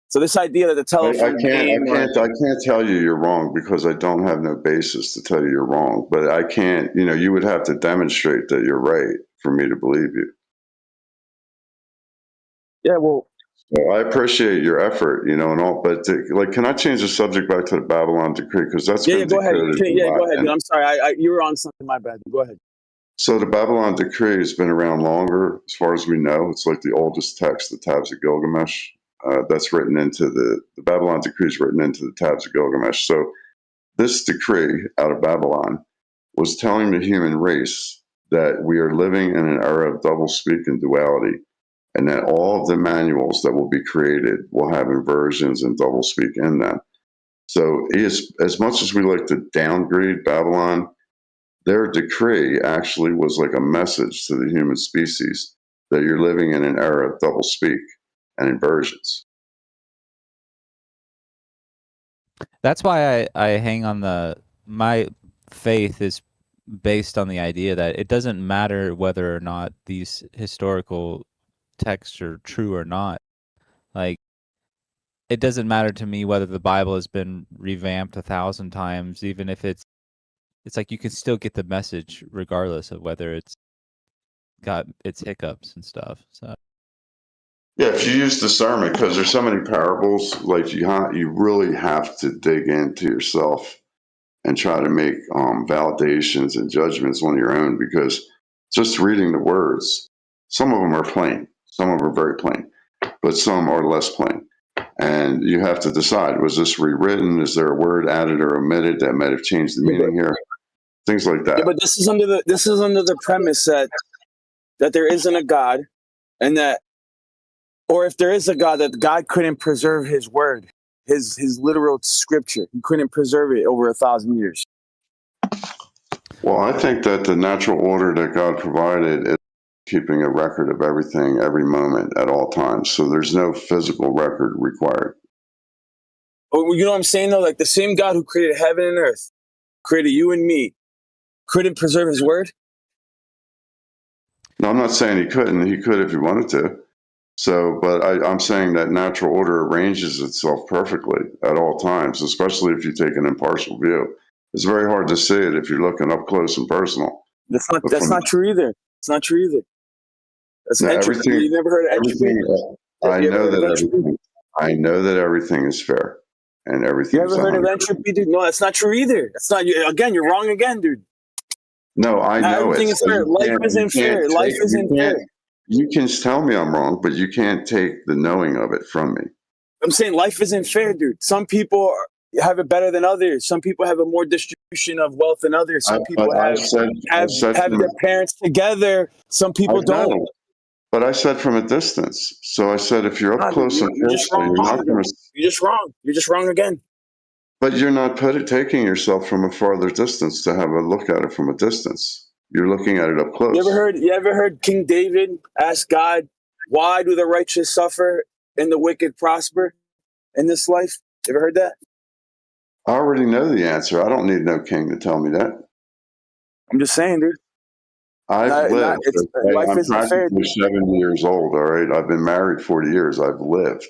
So this idea that the telephone game, I can't tell you you're wrong because I don't have no basis to tell you you're wrong. But I can't, you would have to demonstrate that you're right for me to believe you. yeah, well, So I appreciate your effort, and all, but can I change the subject back to the Babylon Decree because that's yeah, been go ahead. decoded a Yeah, lot. go ahead. Dude. I'm sorry. You were on something. My bad. Go ahead. So the Babylon Decree has been around longer, as far as we know. It's like the oldest text, the Tabs of Gilgamesh. That's written into the Babylon Decree is written into the Tabs of Gilgamesh. So this decree out of Babylon was telling the human race that we are living in an era of doublespeak and duality, and that all of the manuals that will be created will have inversions and doublespeak in them. So as much as we like to downgrade Babylon, their decree actually was like a message to the human species that you're living in an era of doublespeak and inversions. That's why I hang on my faith is based on the idea that it doesn't matter whether or not these historical texts are true or not. Like, it doesn't matter to me whether the Bible has been revamped 1,000 times, even if it's like you can still get the message regardless of whether it's got its hiccups and stuff. So Yeah, if you use discernment, because there's so many parables, like you really have to dig into yourself and try to make validations and judgments on your own, because just reading the words, some of them are plain, some of them are very plain, but some are less plain. And you have to decide, was this rewritten? Is there a word added or omitted that might have changed the meaning here? Things like that. Yeah, but this is under the premise that there isn't a God, and that, or if there is a God, that God couldn't preserve his word, his literal scripture. He couldn't preserve it over 1,000 years. Well, I think that the natural order that God provided is keeping a record of everything, every moment, at all times. So there's no physical record required. Oh, you know what I'm saying, though? Like, the same God who created heaven and earth, created you and me, couldn't preserve his word? No, I'm not saying he couldn't. He could if he wanted to. So, but I'm saying that natural order arranges itself perfectly at all times, especially if you take an impartial view. It's very hard to see it if you're looking up close and personal. That's not true either. It's not true either. That's entropy. You never heard of entropy? I know that everything is fair and everything. You ever heard of entropy, dude? No, that's not true either. That's not. Again, you're wrong again, dude. No, I know everything is fair. Life isn't fair. Life isn't fair. You can tell me I'm wrong, but you can't take the knowing of it from me. I'm saying life isn't fair, dude. Some people have it better than others. Some people have a more distribution of wealth than others. Some people have their parents together. Some people don't. But I said from a distance. So I said if you're up close and personal, you're not going to. You're just wrong. You're just wrong again. But you're not taking yourself from a farther distance to have a look at it from a distance. You're looking at it up close. You ever heard King David ask God, why do the righteous suffer and the wicked prosper in this life? You ever heard that? I already know the answer. I don't need no king to tell me that. I'm just saying, dude. I've lived. Life I'm isn't fair. 70 years old, all right? I've been married 40 years. I've lived.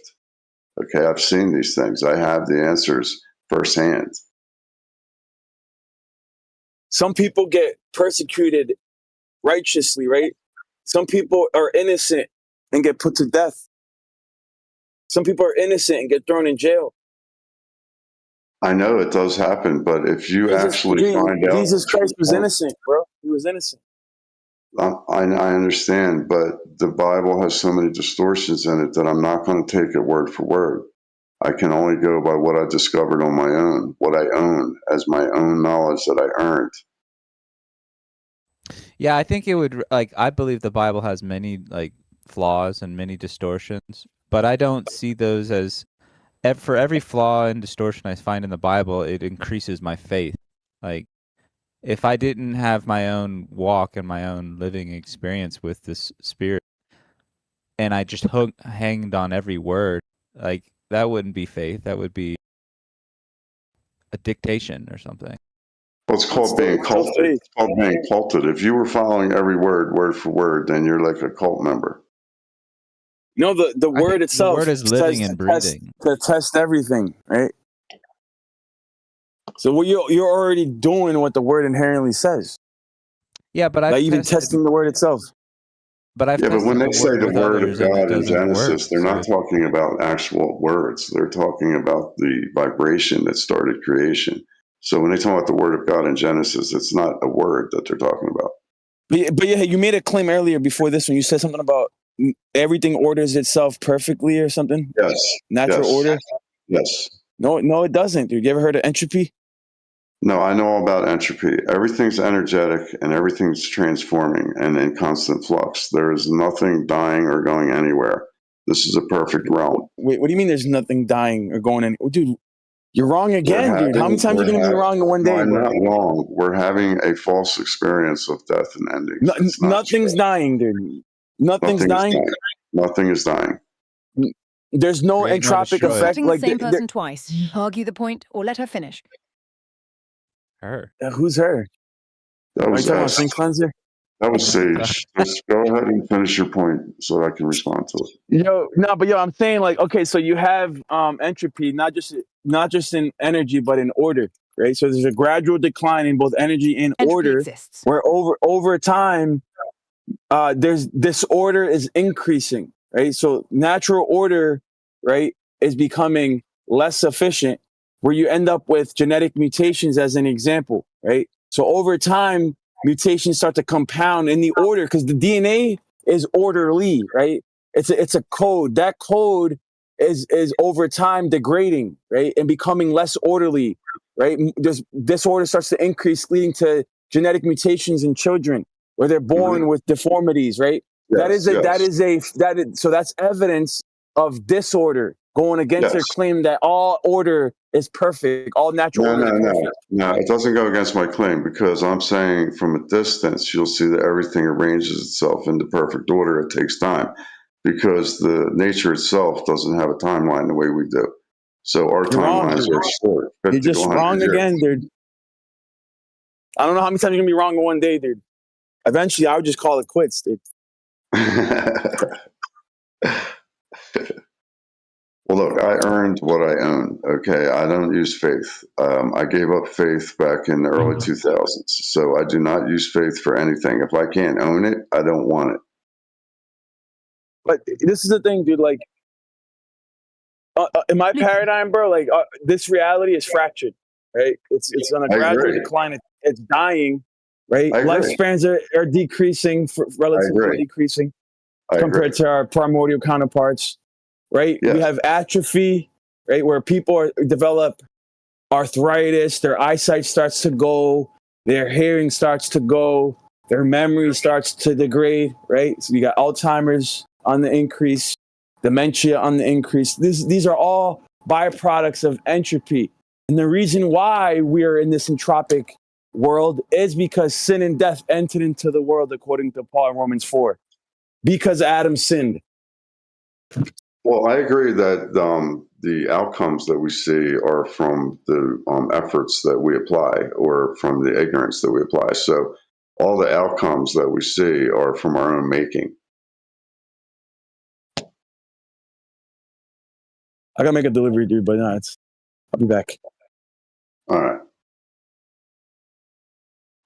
Okay, I've seen these things. I have the answers firsthand. Some people get persecuted righteously, right? Some people are innocent and get put to death. Some people are innocent and get thrown in jail. I know it does happen, but if you find out... Jesus Christ was innocent, bro. He was innocent. I understand, but the Bible has so many distortions in it that I'm not going to take it word for word. I can only go by what I discovered on my own, what I own as my own knowledge that I earned. Yeah, I think it would, I believe the Bible has many, flaws and many distortions, but I don't see those as, for every flaw and distortion I find in the Bible, it increases my faith. If I didn't have my own walk and my own living experience with this spirit, and I just hanged on every word, that wouldn't be faith. That would be a dictation or something. Well, it's called being culted. It's called being culted. If you were following every word for word, then you're like a cult member. No, the I word think the itself word is says living and breathing. to test everything, right? So you're already doing what the word inherently says, Yeah, but like even testing the word itself. I've Yeah, but when tested they the say word the with word of others and it God in doesn't work. Genesis, they're So not talking about actual words. They're talking about the vibration that started creation. So when they talk about the word of God in Genesis, it's not a word that they're talking about. But yeah, you made a claim earlier before this when you said something about everything orders itself perfectly or something. Yes, Natural yes, order. yes. No, it doesn't, dude. You ever heard of entropy? No, I know all about entropy. Everything's energetic and everything's transforming and in constant flux. There is nothing dying or going anywhere. This is a perfect realm. Wait, what do you mean? There's nothing dying or going in? Dude, you're wrong again, dude. How many times are you gonna be wrong in one no, day, I'm bro? not wrong. We're having a false experience of death and endings. It's not Nothing's true. dying, dude. Nothing's Nothing is dying. dying. Nothing is dying. There's no create nor entropic destroy. effect. Cutting the Like, same person twice. Argue the point or let her finish. Her. who's her? That Are you was talking about S. Sincleanser? That was Sage. Just go ahead and finish your point so that I can respond to it. Yo, no, but yo, I'm saying like, okay, so you have entropy, not just in energy, but in order, right? So there's a gradual decline in both energy and Entropy order, exists. where over time, there's disorder is increasing, right? So natural order, right, is becoming less efficient, where you end up with genetic mutations as an example, right? So over time, mutations start to compound in the order because the DNA is orderly, right? It's a code. That code is over time degrading, right, and becoming less orderly, right? This disorder starts to increase, leading to genetic mutations in children where they're born with deformities, right? Yes, yes, So that's evidence of disorder going against their yes. claim that all order is perfect, all natural No, order no, is no. perfect. No, it doesn't go against my claim because I'm saying from a distance, you'll see that everything arranges itself into perfect order. It takes time because the nature itself doesn't have a timeline the way we do. So our You're wrong, timelines dude. are short, You're 50 to just 100 wrong again, dude. I don't know how many times you're gonna be wrong in one day, dude. Eventually, I would just call it quits, dude. years. Well, look, I earned what I own. Okay, I don't use faith. I gave up faith back in the early 2000s, so I do not use faith for anything. If I can't own it, I don't want it. But this is the thing, dude. Like, in my paradigm, bro, like this reality is fractured, right? It's on a I gradual agree. decline. It's dying, right? I agree. Lifespans are decreasing, I relatively agree. decreasing I compared agree. to our primordial counterparts, right? We Yes. have atrophy, right, where people develop arthritis, their eyesight starts to go, their hearing starts to go, their memory starts to degrade, right? So you got Alzheimer's on the increase, dementia on the increase. These are all byproducts of entropy. And the reason why we are in this entropic world is because sin and death entered into the world, according to Paul in Romans 4, because Adam sinned. Well, I agree that the outcomes that we see are from the efforts that we apply or from the ignorance that we apply. So all the outcomes that we see are from our own making. I gotta make a delivery, dude, but no, I'll be back. All right.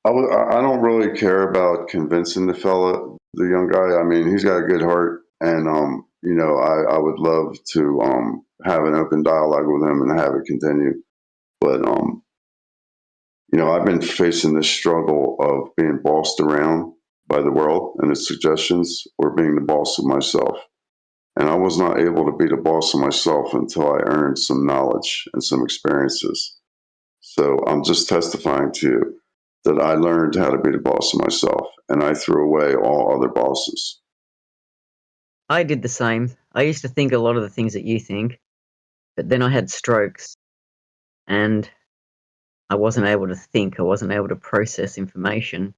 I don't really care about convincing the young guy. I mean, he's got a good heart, and I would love to have an open dialogue with him and have it continue. But I've been facing this struggle of being bossed around by the world and its suggestions, or being the boss of myself. And I was not able to be the boss of myself until I earned some knowledge and some experiences. So I'm just testifying to you that I learned how to be the boss of myself, and I threw away all other bosses. I did the same. I used to think a lot of the things that you think, but then I had strokes and I wasn't able to think. I wasn't able to process information.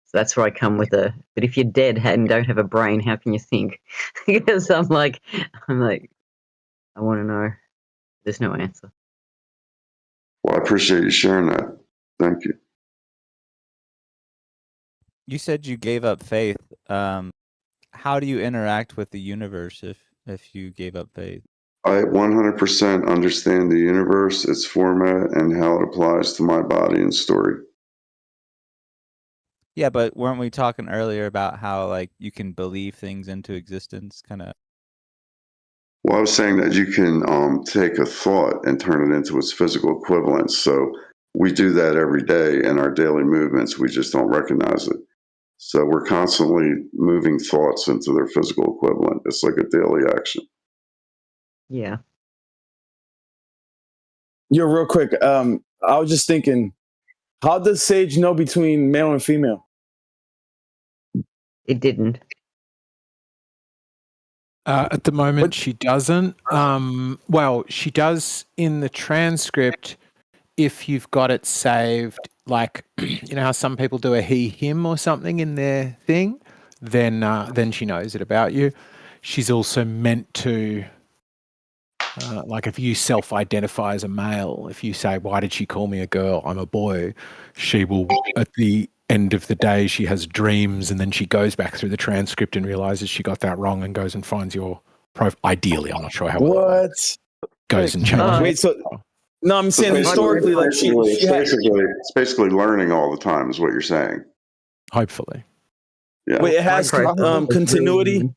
So that's where I come with but if you're dead and don't have a brain, how can you think? Because I'm like, I want to know. There's no answer. Well, I appreciate you sharing that. Thank you. You said you gave up faith. how do you interact with the universe if you gave up faith? I 100% understand the universe, its format, and how it applies to my body and story. Yeah, but weren't we talking earlier about how like you can believe things into existence, kind of? Well, I was saying that you can take a thought and turn it into its physical equivalent. So we do that every day in our daily movements. We just don't recognize it. So we're constantly moving thoughts into their physical equivalent. It's like a daily action. Yeah. Yo, real quick. I was just thinking, how does Sage know between male and female? It didn't. At the moment, What? she doesn't. Well, she does in the transcript if you've got it saved. Like, you know how some people do a he, him or something in their thing? Then she knows it about you. She's also meant to, like if you self-identify as a male, if you say, why did she call me a girl? I'm a boy. She will, at the end of the day, she has dreams and then she goes back through the transcript and realizes she got that wrong and goes and finds your profile. Ideally, I'm not sure how well it works. What? Goes and changes. Wait, so no, I'm saying historically, like she had. It's basically learning all the time, is what you're saying. Hopefully. Yeah. Wait, it has continuity.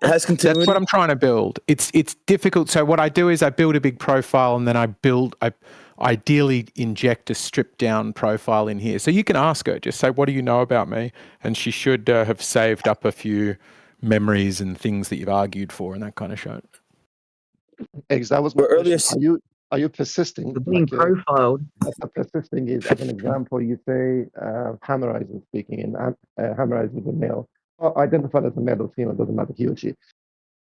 It has continuity. That's what I'm trying to build. It's difficult. So what I do is I build a big profile and then I ideally inject a stripped down profile in here. So you can ask her, just say, what do you know about me? And she should have saved up a few memories and things that you've argued for and that kind of shit. Eggs, that was my But earlier, question. Are you persisting? You're being profiled. Persisting is, as an example, you say Hammerize is speaking, and Hammerize is a male. Identified as a male or female, doesn't matter, he or she.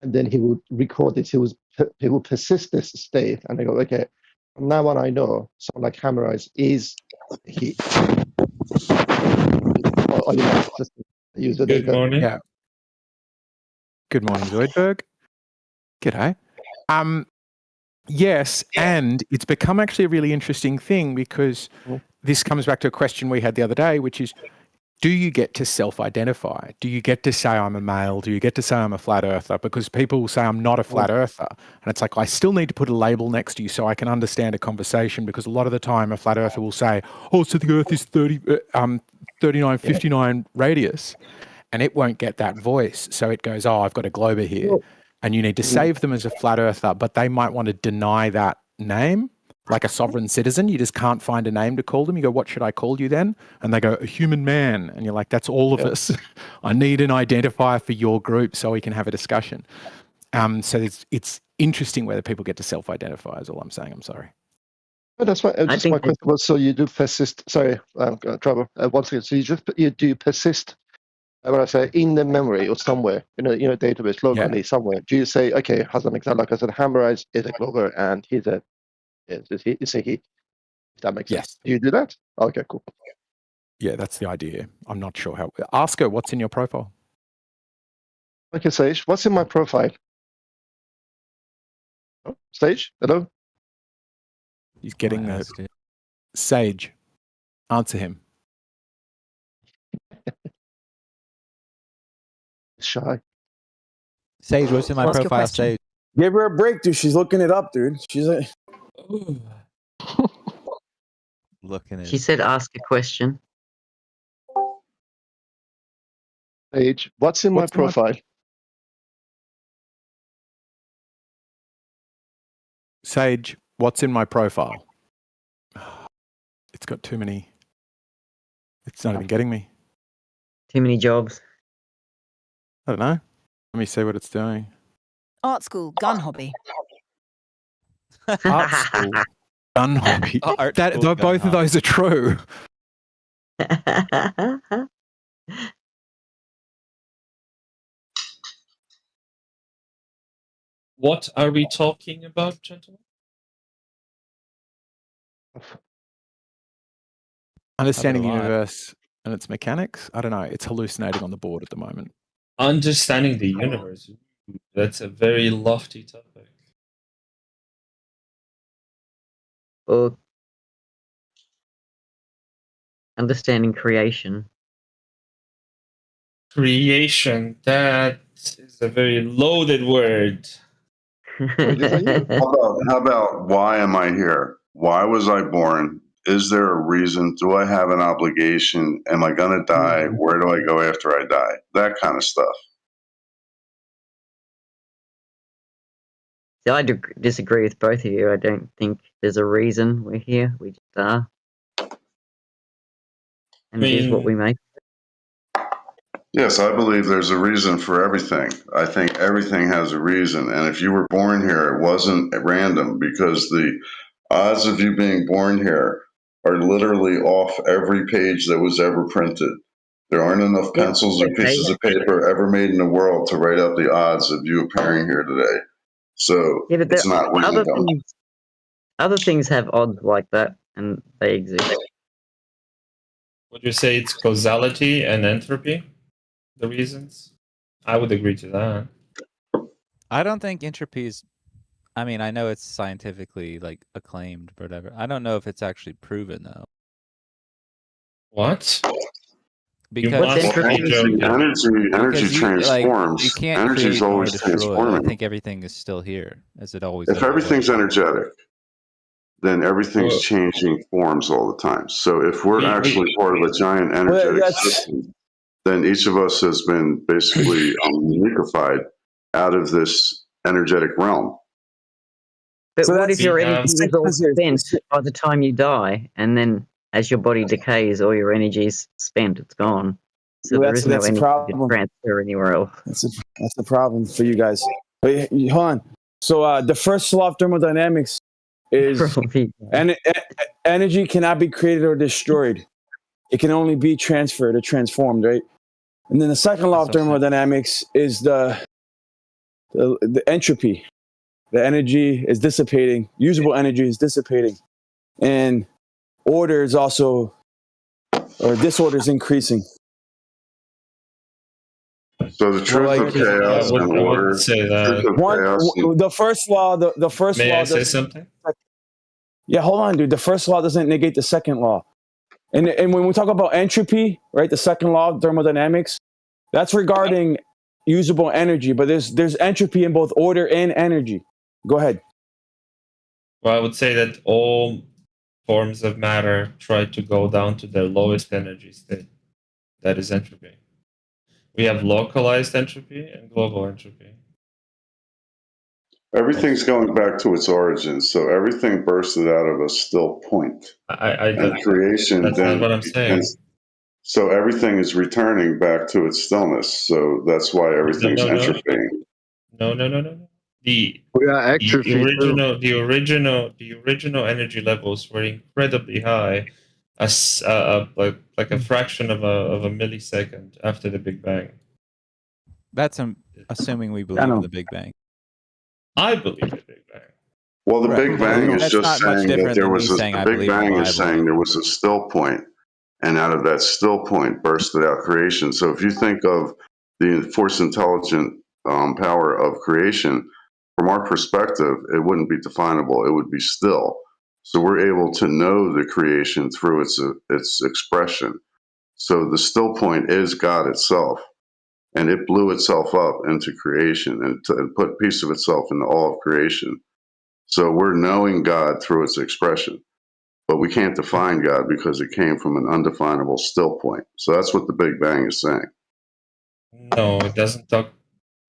And then he would record it. He will persist this state, and I go, okay, from now on I know someone like Hammerize is he. Or you not persisting? Use the Good data. morning. Yeah. Good morning, Zoidberg. G'day. Yes, and it's become actually a really interesting thing because this comes back to a question we had the other day, which is, do you get to self-identify? Do you get to say I'm a male? Do you get to say I'm a flat earther? Because people will say I'm not a flat earther. And it's like, I still need to put a label next to you so I can understand a conversation, because a lot of the time a flat earther will say, oh, so the earth is 39, 59 radius, and it won't get that voice. So it goes, oh, I've got a glober here. And you need to save them as a flat earther, but they might want to deny that name. Like a sovereign citizen, you just can't find a name to call them. You go, what should I call you then? And they go, a human man. And you're like, that's all of us. I need an identifier for your group so we can have a discussion. So it's interesting whether people get to self-identify is all I'm saying. I'm sorry. But that's why. Just my question was: so you do persist? Sorry, Trevor. Once again, so you do persist. When I say in the memory or somewhere in a database locally somewhere, do you say, okay, as an example, like I said, Hammerize is a Glover and he's a is a he? If that makes sense. Do you do that? Okay, cool. Yeah, that's the idea. I'm not sure how. Ask her what's in your profile. Okay, Sage, what's in my profile? Oh, Sage, hello. He's getting the Sage. Answer him. Shy. Sage, what's in my Ask your profile? question. Sage. give her a break, dude. She's looking it up, dude. She's like, Looking at. She said, "Ask a question." Sage, what's in my profile? Sage, what's in my profile? It's got too many. It's not even getting me. Too many jobs. I don't know. Let me see what it's doing. Art school, gun hobby. Art school, gun hobby. Art school, gun Both of those are true. What are we talking about, gentlemen? Understanding the universe and its mechanics. I don't know. It's hallucinating on the board at the moment. Understanding the universe. That's a very lofty topic. Or understanding creation. Creation. That is a very loaded word. How about why am I here? Why was I born? Is there a reason? Do I have an obligation? Am I going to die? Where do I go after I die? That kind of stuff. See, I disagree with both of you. I don't think there's a reason we're here. We just are. And it is what we make. Yes, I believe there's a reason for everything. I think everything has a reason. And if you were born here, it wasn't random, because the odds of you being born here are literally off every page that was ever printed. There aren't enough pencils or pieces of paper ever made in the world to write up the odds of you appearing here today. So Yeah, but it's not random. Other things have odds like that, and they exist. Would you say it's causality and entropy, the reasons? I would agree to that. I don't think entropy is. I mean, I know it's scientifically like acclaimed, or whatever. I don't know if it's actually proven though. What? Because energy transforms. You can't Energy is always transforming. I think everything is still here as it always is. If everything's energetic, then everything's changing forms all the time. So if we're actually part of a giant energetic system, then each of us has been basically unified out of this energetic realm. But what if your energy is all spent by the time you die, and then as your body decays, all your energy is spent, it's gone. So there is no energy to transfer anywhere else. That's the problem for you guys. But hold on. So the first law of thermodynamics is energy cannot be created or destroyed. It can only be transferred or transformed, right? And then the second law of thermodynamics is the entropy. The energy is dissipating. Usable energy is dissipating. And order is also, or disorder is increasing. So the truth of chaos and order. The first law. The first law. May I say something? Yeah, hold on, dude. The first law doesn't negate the second law. And when we talk about entropy, right, the second law of thermodynamics, that's regarding usable energy. But there's entropy in both order and energy. Go ahead. Well, I would say that all forms of matter try to go down to their lowest energy state. That is entropy. We have localized entropy and global entropy. Everything's going back to its origins, so everything bursted out of a still point. And creation that's then, not what I'm saying. So everything is returning back to its stillness. So that's why everything's entropying. No. The original energy levels were incredibly high, as like a fraction of a millisecond after the Big Bang. That's assuming we believe in the Big Bang. I believe in the Big Bang. Well, the Big Bang is just saying that there was the Big Bang is saying there was a still point, and out of that still point bursted out creation. So if you think of the force intelligent power of creation, from our perspective, it wouldn't be definable. It would be still. So we're able to know the creation through its expression. So the still point is God itself, and it blew itself up into creation and put a piece of itself into all of creation. So we're knowing God through its expression, but we can't define God because it came from an undefinable still point. So that's what the Big Bang is saying. No, it doesn't talk.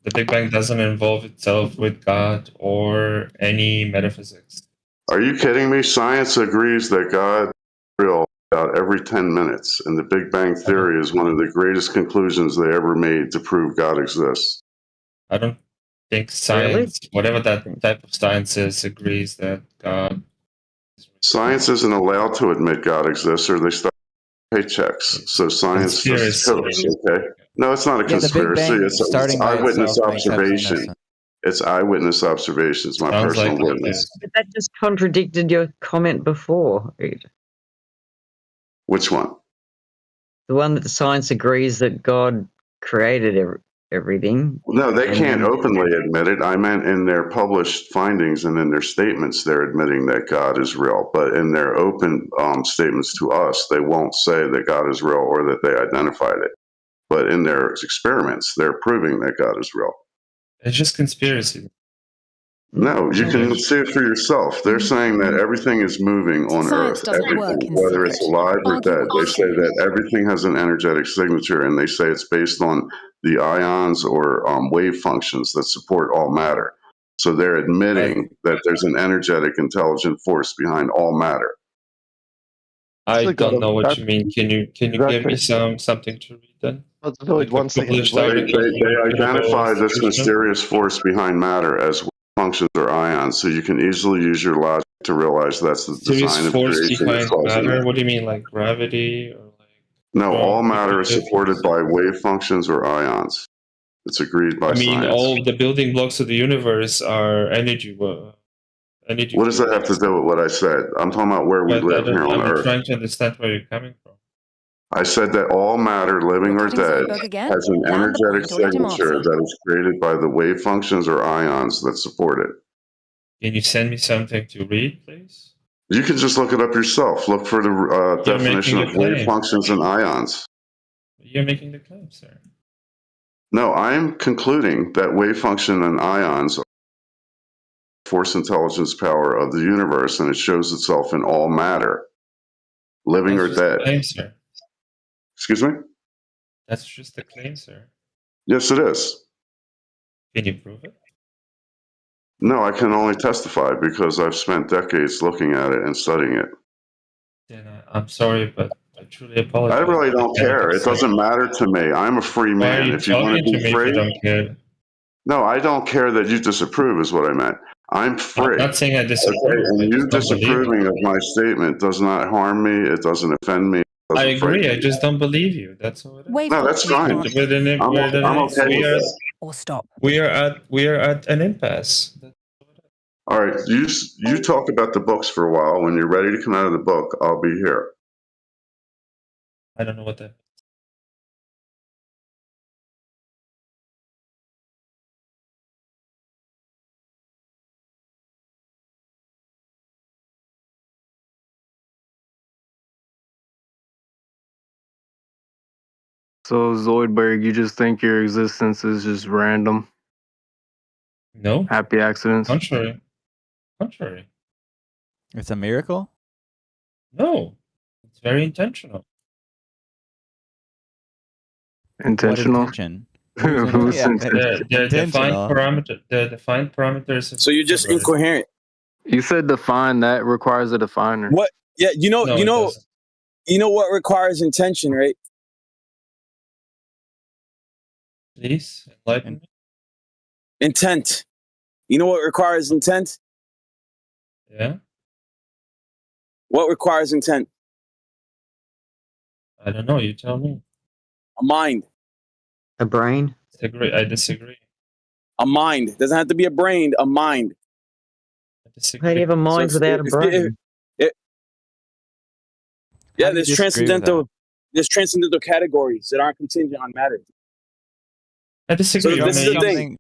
The Big Bang doesn't involve itself with God or any metaphysics. Are you kidding me? Science agrees that God is real about every 10 minutes, and the Big Bang Theory is one of the greatest conclusions they ever made to prove God exists. I don't think science, whatever that type of science is, agrees that God is real. Science isn't allowed to admit God exists, or they start paychecks. So science just okay? No, it's not a conspiracy. It's eyewitness observation. It's eyewitness observations, my personal witness. But that just contradicted your comment before. Which one? The one that the science agrees that God created everything. No, they can't openly admit it. I meant in their published findings and in their statements, they're admitting that God is real. But in their open statements to us, they won't say that God is real or that they identified it. But in their experiments, they're proving that God is real. It's just conspiracy. No, you can see it for yourself. They're saying that everything is moving on Science Earth, doesn't work everything, in whether it's secret. alive or Argue dead. what you They say say. that everything has an energetic signature, and they say it's based on the ions or wave functions that support all matter. So they're admitting that there's an energetic, intelligent force behind all matter. I don't know what that, you mean. Can you give me something to read then? Wait, one second. They identify this mysterious force behind matter as functions or ions, so you can easily use your logic to realize that's the design of force creation. behind matter. What do you mean, like gravity or like? No, all matter is supported by wave functions or ions. It's agreed by science. All the building blocks of the universe are energy. What does that have to do with what I said? I'm talking about where we live here on Earth. I'm trying to understand where you're coming from. I said that all matter, living or dead, has an energetic signature that is created by the wave functions or ions that support it. Can you send me something to read, please? You can just look it up yourself. Look for the definition of wave functions and ions. You're making the claim, sir. No, I'm concluding that wave function and ions are the force intelligence power of the universe, and it shows itself in all matter, living or dead. Claim, sir. Excuse me? That's just a claim, sir. Yes, it is. Can you prove it? No, I can only testify because I've spent decades looking at it and studying it. Then I'm sorry, but I truly apologize. I really don't care. It doesn't matter to me. I'm a free man. If you want to be free, don't care? No, I don't care that you disapprove is what I meant. I'm free. I'm not saying I disapprove. Okay? And you disapproving of my statement does not harm me. It doesn't offend me. I agree. I just don't believe you. That's all it is. No, that's fine. I'm okay with that. Or stop. We are at an impasse. All right, you talk about the books for a while. When you're ready to come out of the book, I'll be here. I don't know what that. So Zoidberg, you just think your existence is just random? No. Happy accidents? Contrary. It's a miracle? No. It's very intentional. Intentional? What intention? The defined parameters. So you're just incoherent. You said define, that requires a definer. What? Yeah, you know what requires intention, right? Please enlighten me. Intent. You know what requires intent? Yeah. What requires intent? I don't know. You tell me. A mind. A brain? I disagree. A mind. Doesn't have to be a brain. A mind. How do you have a mind without a brain? Yeah, there's transcendental categories that aren't contingent on matter. I disagree. So this is the thing.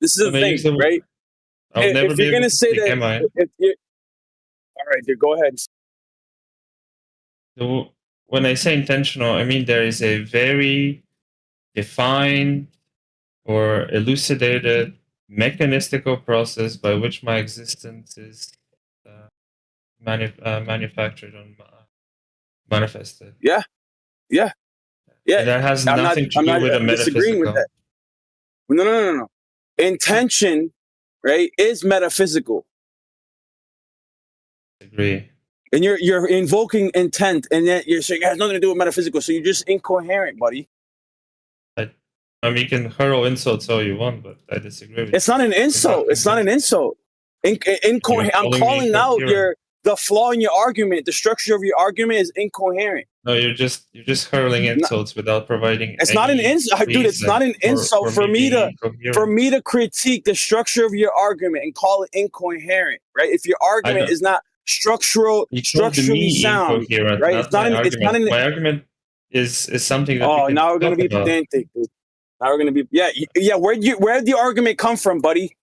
This is the thing, right? If you're going to say that, all right, dude, go ahead. So when I say intentional, I mean there is a very defined or elucidated mechanistical process by which my existence is manufactured and manifested. Yeah. And that has nothing to do with a metaphysical. With that. No. Intention, right, is metaphysical. Agree. And you're invoking intent, and yet you're saying it has nothing to do with metaphysical. So you're just incoherent, buddy. I mean, you can hurl insults all you want, but I disagree with It's not an insult. It's not an insult. Incoherent. I'm calling out the flaw in your argument. The structure of your argument is incoherent. No, you're just hurling insults without providing. It's not an insult, dude. It's not an insult for me to critique the structure of your argument and call it incoherent, right? If your argument is not structurally sound, right? It's not an. My argument is something that. Oh, now we're gonna be pedantic, dude. Now we're gonna be yeah. Where'd the argument come from, buddy?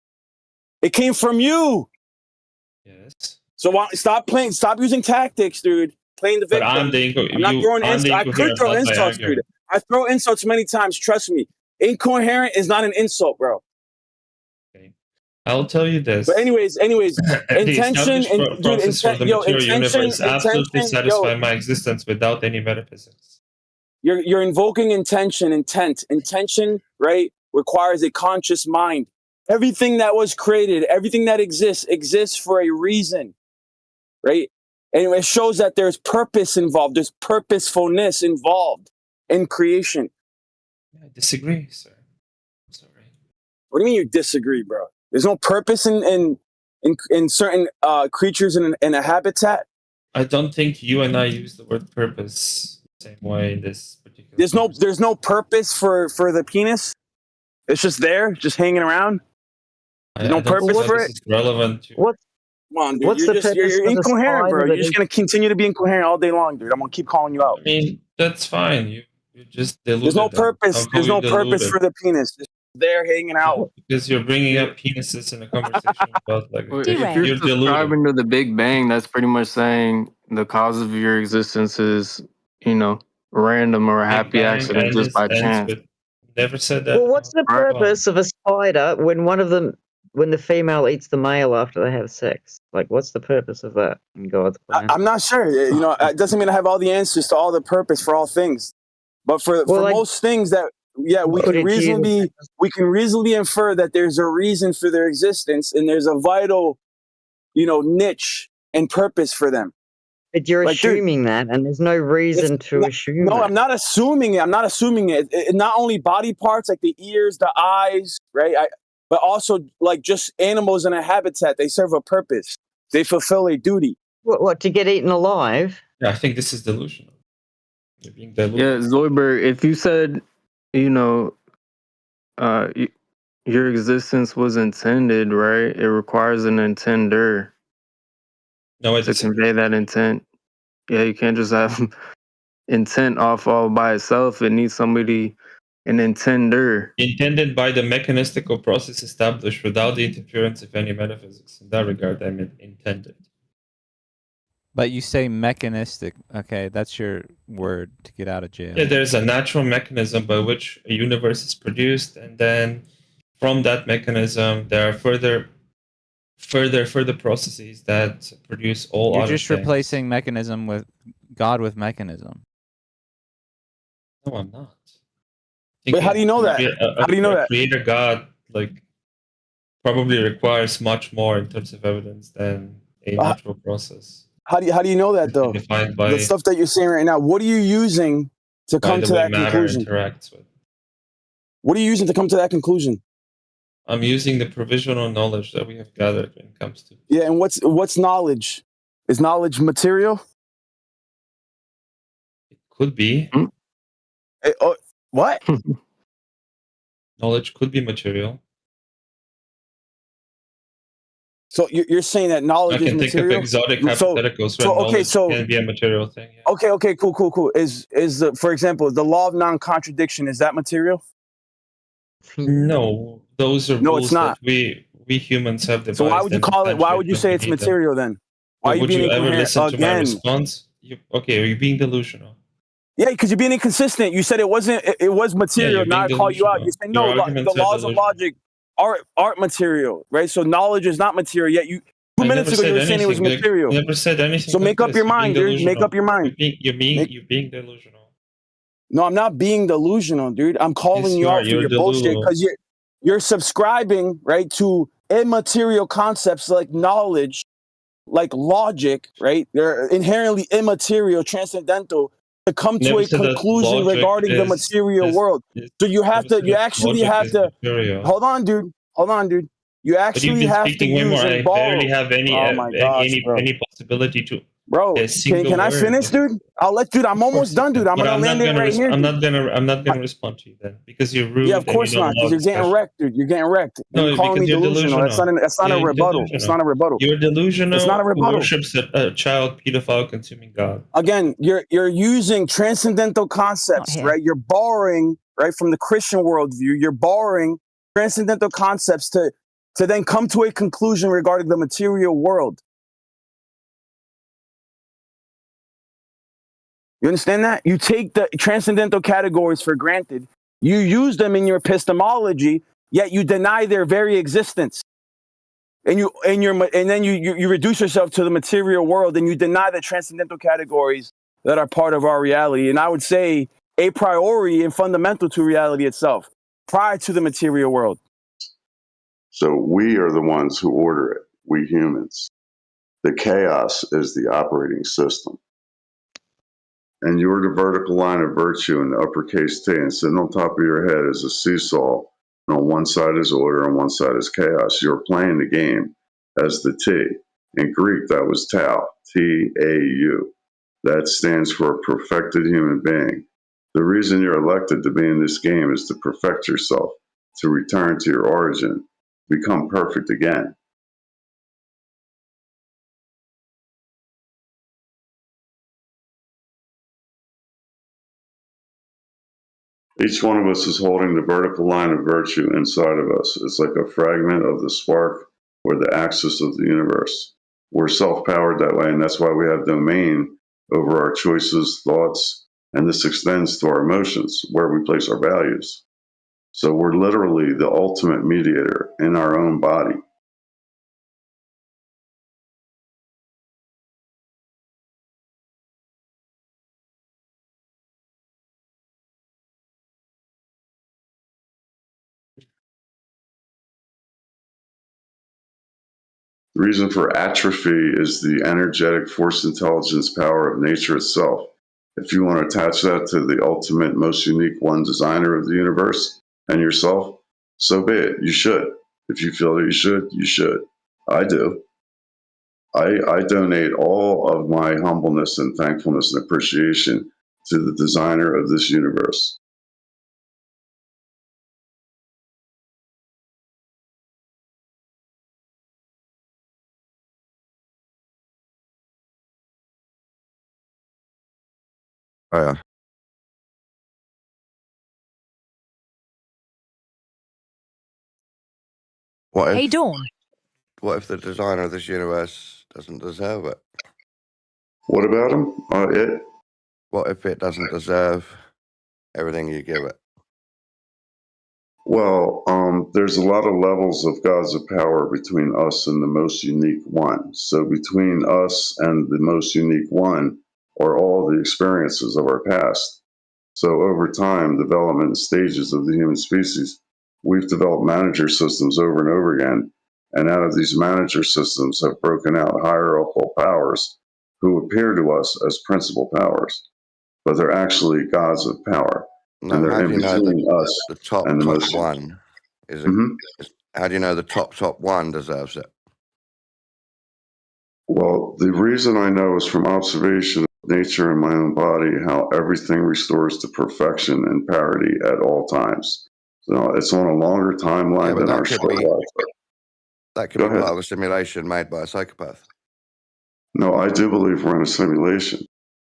It came from you. Yes. So stop using tactics, dude. Playing the victim. I'm not throwing insults. I could throw insults, dude. I throw insults many times. Trust me. Incoherent is not an insult, bro. Okay. I'll tell you this. But anyways, The intention established and dude, process for the material universe absolutely intention, yo, satisfy my existence without any metaphysics. you're invoking intention, right? Requires a conscious mind. Everything that was created, everything that exists for a reason, right? And it shows that there's purpose involved. There's purposefulness involved in creation. I disagree, sir. Sorry. What do you mean you disagree, bro? There's no purpose in certain creatures in a habitat. I don't think you and I use the word purpose the same way in this particular. There's no purpose for the penis. It's just there, just hanging around. There's no purpose for it. It's relevant to... What? Come on, dude. What's the purpose you're of the incoherent, bro. spider You're that just gonna continue to be incoherent all day long, dude. I'm gonna keep calling you out. I mean, that's fine. You just deluded. There's no purpose. There's no purpose for the penis. It's there hanging out. Because you're bringing up penises in a conversation about like. Well, if you're subscribing to the Big Bang, that's pretty much saying the cause of your existence is, you know, random or a happy accident just by chance. Never said that. Well, what's the purpose of a spider when the female eats the male after they have sex? Like, what's the purpose of that in God's plan? I'm not sure. You know, it doesn't mean I have all the answers to all the purpose for all things, but for most things that we can reasonably infer that there's a reason for their existence and there's a vital, niche and purpose for them. But you're assuming that, and there's no reason to assume. No, I'm not assuming it. I'm not assuming it. Not only body parts like the ears, the eyes, right? But also like just animals in a habitat. They serve a purpose. They fulfill a duty. What to get eaten alive? Yeah, I think this is delusional. You're being delusional. Yeah, Zoidberg, if you said, your existence was intended, right? It requires an intender. No, to convey that intent. Yeah, you can't just have intent off all by itself. It needs somebody, an intender. Intended by the mechanistical process established without the interference of any metaphysics. In that regard, I mean intended. But you say mechanistic. Okay, that's your word to get out of jail. Yeah, there's a natural mechanism by which a universe is produced, and then from that mechanism, there are further processes that produce all You're other just things. replacing mechanism with God with mechanism. No, I'm not. But how do you know that? How do you know that? Creator God probably requires much more in terms of evidence than a natural process. How do you know that though? Defined by the stuff that you're saying right now. What are you using to come to that conclusion? Interacts with. What are you using to come to that conclusion? I'm using the provisional knowledge that we have gathered when it comes to. Yeah, and what's knowledge? Is knowledge material? It could be. What? Knowledge could be material. So you're saying that knowledge is material? I can think of exotic hypotheticals where knowledge can be a material thing. Yeah. Okay, cool. Is for example, the law of non-contradiction, is that material? No, those are rules it's not. that we humans have devised. So why would you call it? Why would you say it's material then? Why would you ever listen to my response? Are you being delusional? Yeah, because you're being inconsistent. You said it wasn't. It was material. Not call you out. You said no. The laws of logic aren't material, right? So knowledge is not material. Yet 2 minutes ago you were saying it was material. Never said anything. So make up your mind, dude. Make up your mind. You're being delusional. No, I'm not being delusional, dude. I'm calling you out for your bullshit because you're subscribing, right, to immaterial concepts like knowledge, like logic, right? They're inherently immaterial, transcendental, to come to a conclusion regarding the material world. So you actually have to hold on, dude. You actually have to use I barely have any possibility to. Bro, can I finish, dude? I'll let you. I'm almost done, dude. I'm gonna land it right here. I'm not gonna respond to you then because you're rude. Yeah, of course not. Because you're getting wrecked, dude. You're getting wrecked. No, you're calling me delusional. That's not a rebuttal. It's not a rebuttal. You're delusional. It's not a rebuttal. Who worships a child pedophile consuming God. Again, you're using transcendental concepts, right? You're borrowing, right, from the Christian worldview. You're borrowing transcendental concepts to then come to a conclusion regarding the material world. You understand that? You take the transcendental categories for granted. You use them in your epistemology, yet you deny their very existence. And then you reduce yourself to the material world, and you deny the transcendental categories that are part of our reality. And I would say a priori and fundamental to reality itself, prior to the material world. So we are the ones who order it, we humans. The chaos is the operating system. And you're the vertical line of virtue in the uppercase T, and sitting on top of your head is a seesaw. And on one side is order, and one side is chaos. You're playing the game as the T. In Greek, that was Tau, T-A-U. That stands for a perfected human being. The reason you're elected to be in this game is to perfect yourself, to return to your origin, become perfect again. Each one of us is holding the vertical line of virtue inside of us. It's like a fragment of the spark or the axis of the universe. We're self-powered that way, and that's why we have domain over our choices, thoughts, and this extends to our emotions, where we place our values. So we're literally the ultimate mediator in our own body. The reason for atrophy is the energetic force intelligence power of nature itself. If you want to attach that to the ultimate, most unique one designer of the universe and yourself, so be it. You should. If you feel that you should, you should. I do. I donate all of my humbleness and thankfulness and appreciation to the designer of this universe. Oh, yeah. What Hey, if, Dawn. what if the designer of this universe doesn't deserve it? What about him? It? What if it doesn't deserve everything you give it? Well, there's a lot of levels of gods of power between us and the most unique one. So between us and the most unique one are all the experiences of our past. So over time, development stages of the human species, we've developed manager systems over and over again. And out of these manager systems have broken out hierarchical powers who appear to us as principal powers, but they're actually gods of power. No, and they're how do in you know between us the top and the most one is Mhm. how do you know the top one deserves it? Well, the reason I know is from observation of nature in my own body, how everything restores to perfection and parity at all times. So it's on a longer timeline but than that our could short be- life. That could Go be ahead. part of a simulation made by a psychopath. No, I do believe we're in a simulation,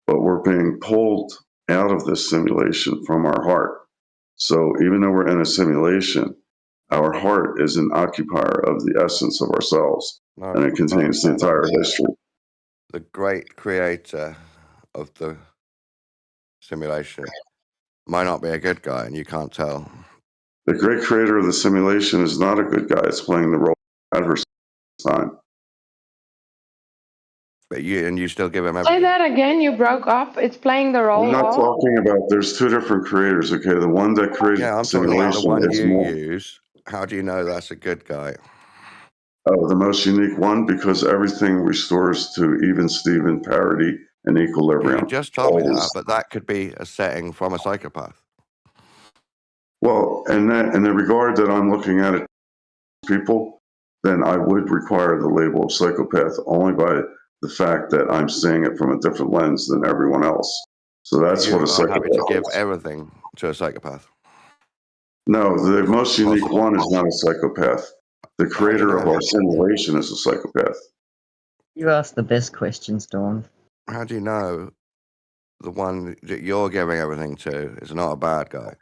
but we're being pulled out of this simulation from our heart. So even though we're in a simulation, our heart is an occupier of the essence of ourselves, No, and it contains the entire history. the great creator of the simulation might not be a good guy, and you can't tell. The great creator of the simulation is not a good guy. It's playing the role of adversary time. But you still give him Say everything. that again. You broke up. It's playing the role I'm not of. talking about, there's two different creators, okay? The one that created Yeah, I'm the talking about the simulation one is you more, use. How do you know that's a good guy? oh, the most unique one, because everything restores to even Steven parity and equilibrium. You just told me Always. that, but that could be a setting from a psychopath. Well, in the regard that I'm looking at it, people, then I would require the label of psychopath only by the fact that I'm seeing it from a different lens than everyone else. So that's You what a are psychopath happy to give is. everything to a psychopath. No, the most unique Possible. one is not a psychopath. The creator of our simulation is a psychopath. You ask the best questions, Dawn. How do you know the one that you're giving everything to is not a bad guy?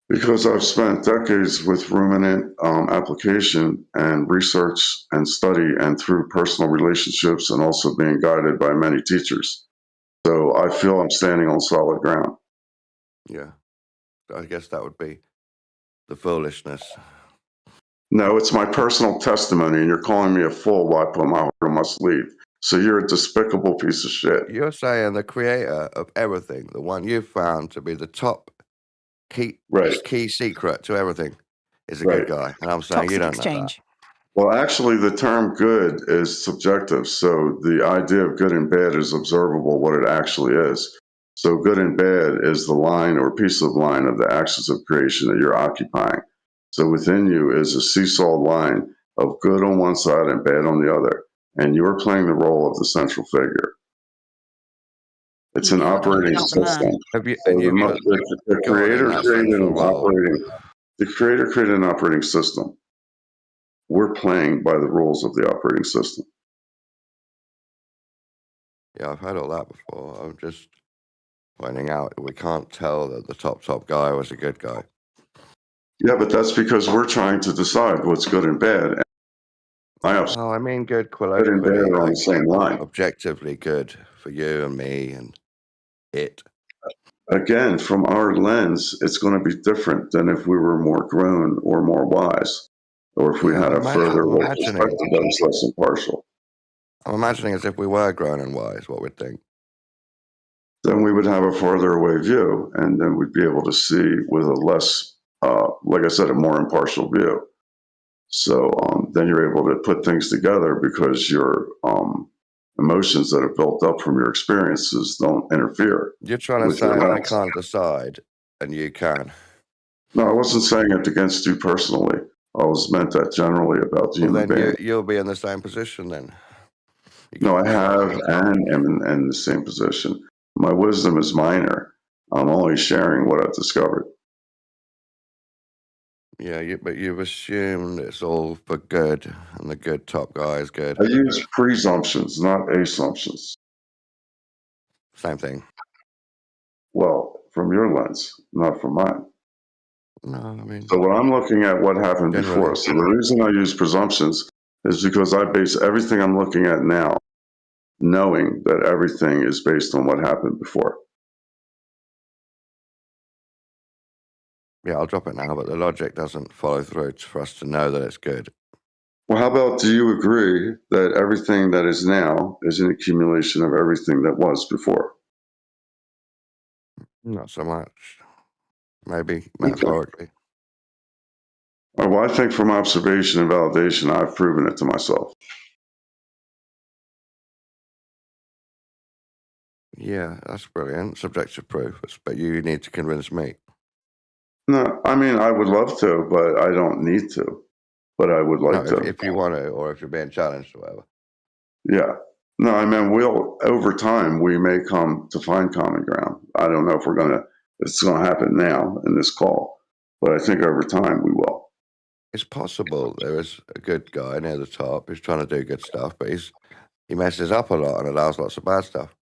Because I've spent decades with ruminant application and research and study, and through personal relationships, and also being guided by many teachers. So I feel I'm standing on solid ground. Yeah. I guess that would be the foolishness. No, it's my personal testimony, and you're calling me a fool while I put my heart on my sleeve. So you're a despicable piece of shit. You're saying the creator of everything, the one you've found to be the top key secret to everything, is a good guy. And I'm saying you don't know that. Well, actually, the term good is subjective. So the idea of good and bad is observable, what it actually is. So good and bad is the line or piece of line of the axis of creation that you're occupying. So within you is a seesaw line of good on one side and bad on the other. And you're playing the role of the central figure. It's an operating system. The creator created an operating system. We're playing by the rules of the operating system. Yeah, I've heard all that before. I'm just pointing out we can't tell that the top guy was a good guy. Yeah, but that's because we're trying to decide what's good and bad. I mean good colloquially, good and bad are on the same line. Objectively good for you and me and it. Again, from our lens, it's going to be different than if we were more grown or more wise, or if we had a further perspective that was less impartial. I'm imagining as if we were grown and wise, what we'd think. Then we would have a farther away view, and then we'd be able to see with a less, like I said, a more impartial view. So then you're able to put things together because your emotions that have built up from your experiences don't interfere. You're trying to say I can't decide, and you can. No, I wasn't saying it against you personally. I was meant that generally about the human being. You'll be in the same position then. No, I have and am in the same position. My wisdom is minor. I'm only sharing what I've discovered. Yeah, but you've assumed it's all for good, and the good top guy is good. I use presumptions, not assumptions. Same thing. Well, from your lens, not from mine. No, I mean. So when I'm looking at what happened before, so the reason I use presumptions is because I base everything I'm looking at now, knowing that everything is based on what happened before. Yeah, I'll drop it now, but the logic doesn't follow through for us to know that it's good. Well, how about, do you agree that everything that is now is an accumulation of everything that was before? Not so much. Maybe metaphorically. Well, I think from observation and validation, I've proven it to myself. Yeah, that's brilliant. Subjective proof, but you need to convince me. No, I mean, I would love to, but I don't need to. But I would like to. If you want to, or if you're being challenged or whatever. Yeah. No, I mean, over time, we may come to find common ground. I don't know if it's going to happen now in this call, but I think over time we will. It's possible there is a good guy near the top who's trying to do good stuff, but he messes up a lot and allows lots of bad stuff.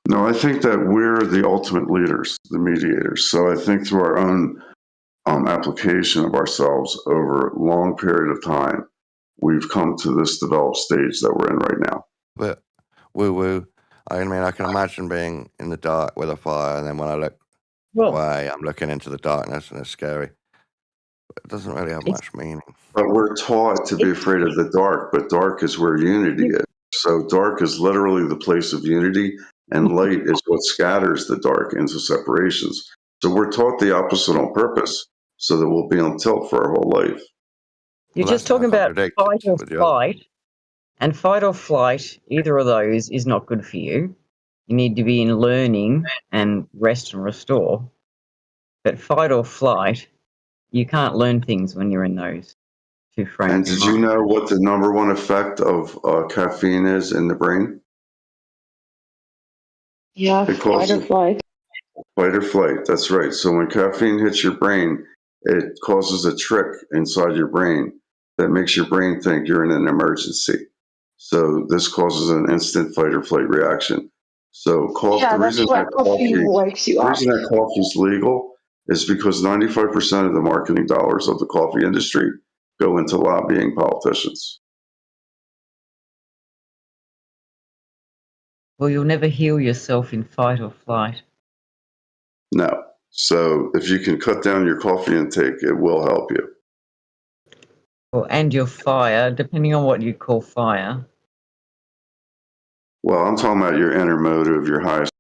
No, I think that we're the ultimate leaders, the mediators. So I think through our own application of ourselves over a long period of time, we've come to this developed stage that we're in right now. But woo-woo, I mean, I can imagine being in the dark with a fire, and then when I look away, I'm looking into the darkness, and it's scary. But it doesn't really have much meaning. But we're taught to be afraid of the dark, but dark is where unity is. So dark is literally the place of unity, and light is what scatters the dark into separations. So we're taught the opposite on purpose, so that we'll be on tilt for our whole life. You're just talking about fight or flight, and fight or flight, either of those is not good for you. You need to be in learning and rest and restore. But fight or flight, you can't learn things when you're in those two frames. And did you know what the number one effect of caffeine is in the brain? Yeah, fight or flight. Fight or flight, that's right. So when caffeine hits your brain, it causes a trick inside your brain that makes your brain think you're in an emergency. So this causes an instant fight or flight reaction. So the reason that coffee is legal is because 95% of the marketing dollars of the coffee industry go into lobbying politicians. Well, you'll never heal yourself in fight or flight. No. So if you can cut down your coffee intake, it will help you. Well, and your fire, depending on what you call fire. Well, I'm talking about your inner motive, your highest,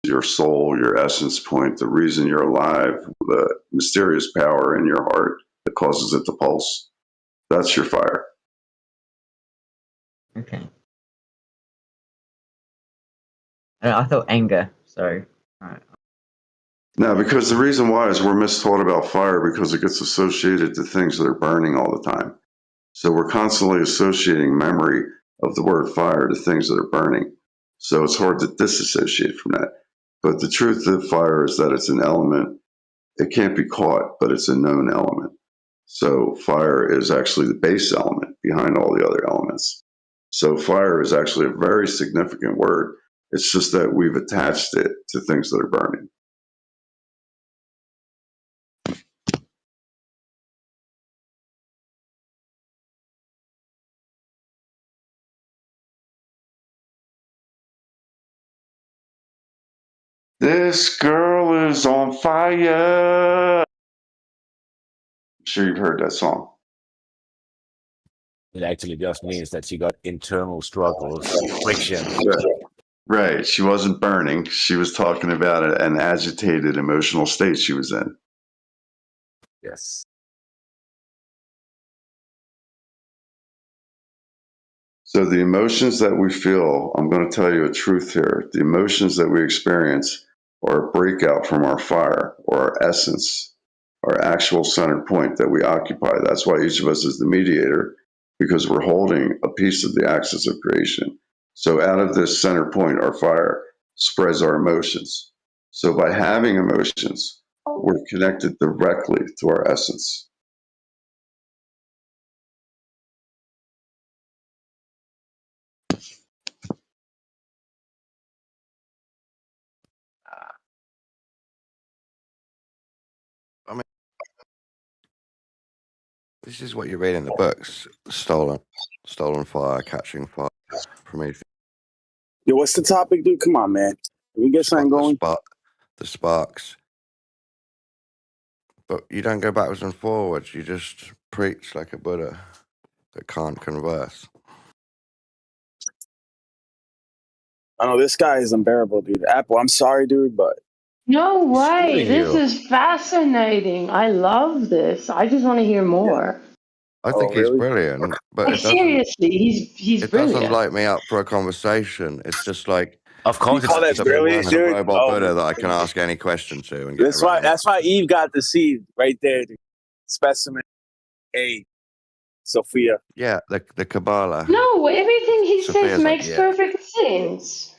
your soul, your essence point, the reason you're alive, the mysterious power in your heart that causes it to pulse. That's your fire. Okay. I thought anger, so. Right. No, because the reason why is we're mistaught about fire because it gets associated to things that are burning all the time. So we're constantly associating memory of the word fire to things that are burning. So it's hard to disassociate from that. But the truth of fire is that it's an element. It can't be caught, but it's a known element. So fire is actually the base element behind all the other elements. So fire is actually a very significant word. It's just that we've attached it to things that are burning. This girl is on fire. I'm sure you've heard that song. It actually just means that she got internal struggles, friction. Right. She wasn't burning. She was talking about an agitated emotional state she was in. Yes. So the emotions that we feel, I'm going to tell you a truth here. The emotions that we experience are a breakout from our fire or our essence, our actual center point that we occupy. That's why each of us is the mediator, because we're holding a piece of the axis of creation. So out of this center point, our fire spreads our emotions. So by having emotions, we're connected directly to our essence. I mean, this is what you read in the books: stolen fire, catching fire, Prometheus. Yo, what's the topic, dude? Come on, man. Can we get something going? The sparks. But you don't go backwards and forwards. You just preach like a Buddha that can't converse. I know this guy is unbearable, dude. Apple, I'm sorry, dude, but No way. This is fascinating. I love this. I just want to hear more. I think he's brilliant, but Like, seriously, he's brilliant. doesn't light me up for a conversation. It's just like, of course, you call that brilliant, it's a dude? robot Buddha that I can ask any question to and get that's why Eve got the seed right there, dude. Specimen A, Sophia. Yeah, the Kabbalah. No, everything he Sophia's says makes perfect sense.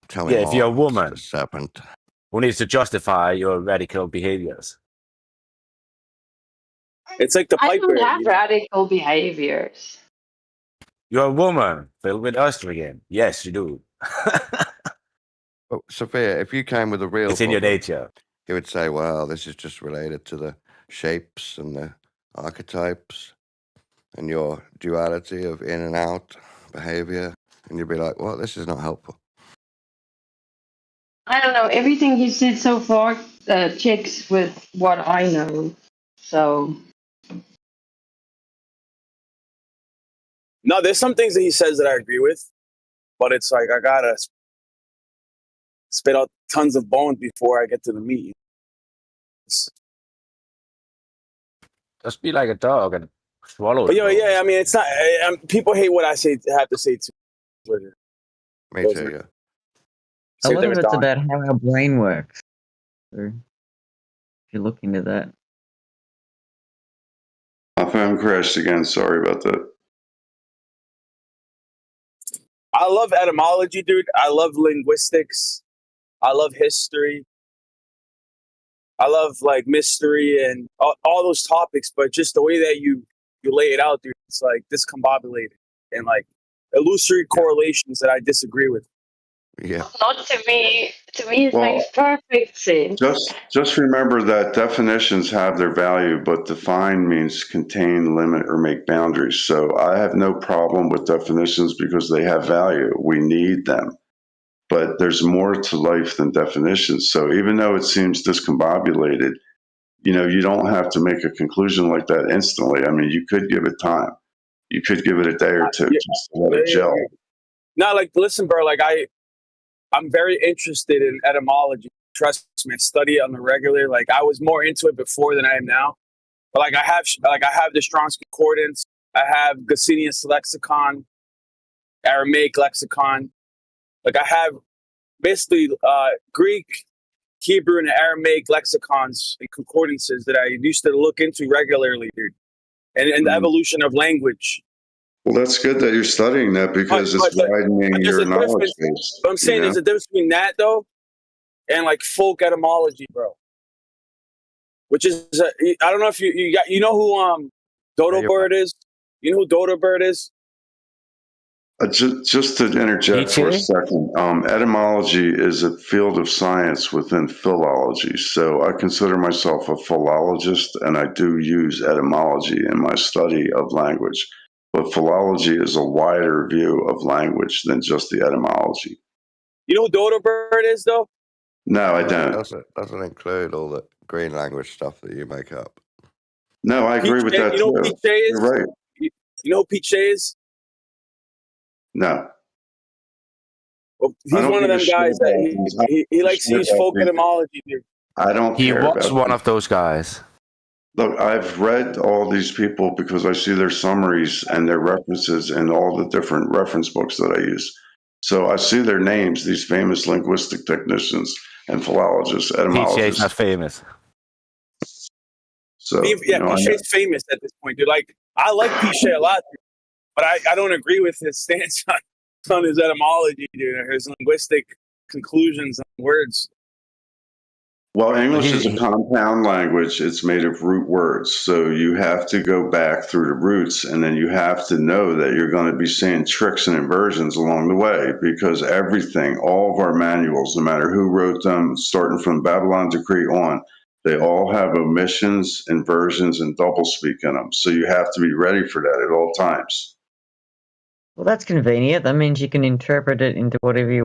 Tell me yeah, more. if you're a woman serpent who needs to justify your radical behaviors. It's like the I piper. don't have radical behaviors. You're a woman filled with estrogen. Yes, you do. But Sophia, if you came with a real it's in your nature. He would say, well, this is just related to the shapes and the archetypes and your duality of in and out behavior. And you'd be like, well, this is not helpful. I don't know. Everything he said so far checks with what I know. So. No, there's some things that he says that I agree with, but it's like I gotta spit out tons of bones before I get to the meat. Just be like a dog and swallow. But yeah, I mean, it's not. People hate what I have to say too. Me too, yeah. A lot of it's about how our brain works. So if you look into that. My phone crashed again. Sorry about that. I love etymology, dude. I love linguistics. I love history. I love like mystery and all those topics, but just the way that you lay it out, dude, it's like discombobulated and like illusory correlations that I disagree with. Yeah. Not to me. To me, it makes perfect sense. Just remember that definitions have their value, but define means contain, limit, or make boundaries. So I have no problem with definitions because they have value. We need them. But there's more to life than definitions. So even though it seems discombobulated, you don't have to make a conclusion like that instantly. I mean, you could give it time. You could give it a day or two just to let it gel. No, like, listen, bro, like, I'm very interested in etymology. Trust me, I study it on the regular. Like, I was more into it before than I am now. But like, I have the Strong's Concordance. I have Gacinius lexicon, Aramaic lexicon. Like, I have basically Greek, Hebrew, and Aramaic lexicons and concordances that I used to look into regularly, dude. And the evolution of language. Well, that's good that you're studying that because it's widening your knowledge base. But I'm saying there's a difference between that, though, and like folk etymology, bro. Which is, I don't know if you know who Dodo Bird is? You know who Dodo Bird is? Just to interject for a second, etymology is a field of science within philology. So I consider myself a philologist, and I do use etymology in my study of language. But philology is a wider view of language than just the etymology. You know who Dodo Bird is, though? No, I don't. It doesn't include all the green language stuff that you make up. No, I agree with that too. You know who Pete Shea is? You're right. You know who Pete Shea is? No. Well, he's one of them guys that he likes to use folk etymology, dude. I don't care. He was one of those guys. Look, I've read all these people because I see their summaries and their references in all the different reference books that I use. So I see their names, these famous linguistic technicians and philologists, etymologists. Pete Shea's not famous. So, Pete Shea's famous at this point, dude. Like, I like Pete Shea a lot, dude, but I don't agree with his stance on his etymology, dude, his linguistic conclusions and words. Well, English is a compound language. It's made of root words. So you have to go back through the roots, and then you have to know that you're going to be saying tricks and inversions along the way, because everything, all of our manuals, no matter who wrote them, starting from Babylon Decree on, they all have omissions, inversions, and doublespeak in them. So you have to be ready for that at all times. Well, that's convenient. That means you can interpret it into whatever you.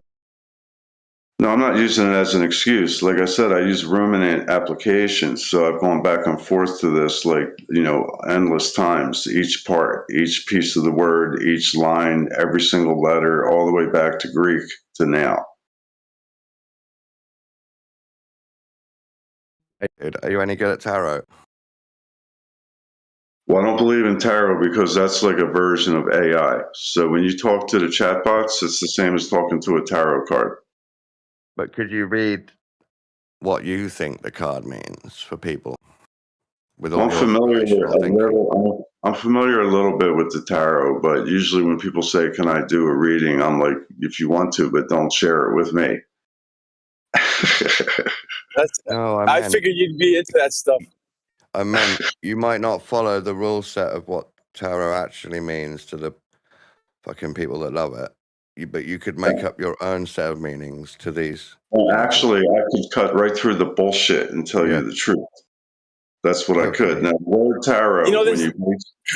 No, I'm not using it as an excuse. Like I said, I use ruminant applications. So I've gone back and forth to this, endless times. Each part, each piece of the word, each line, every single letter, all the way back to Greek to now. Are you any good at tarot? Well, I don't believe in tarot because that's like a version of AI. So when you talk to the chatbots, it's the same as talking to a tarot card. But could you read what you think the card means for people? I'm familiar a little bit with the tarot, but usually when people say, "Can I do a reading?" I'm like, "If you want to, but don't share it with me." I figured you'd be into that stuff. I meant you might not follow the rule set of what tarot actually means to the fucking people that love it, but you could make up your own set of meanings to these. Well, actually, I could cut right through the bullshit and tell you the truth. That's what I could. Now, the word tarot,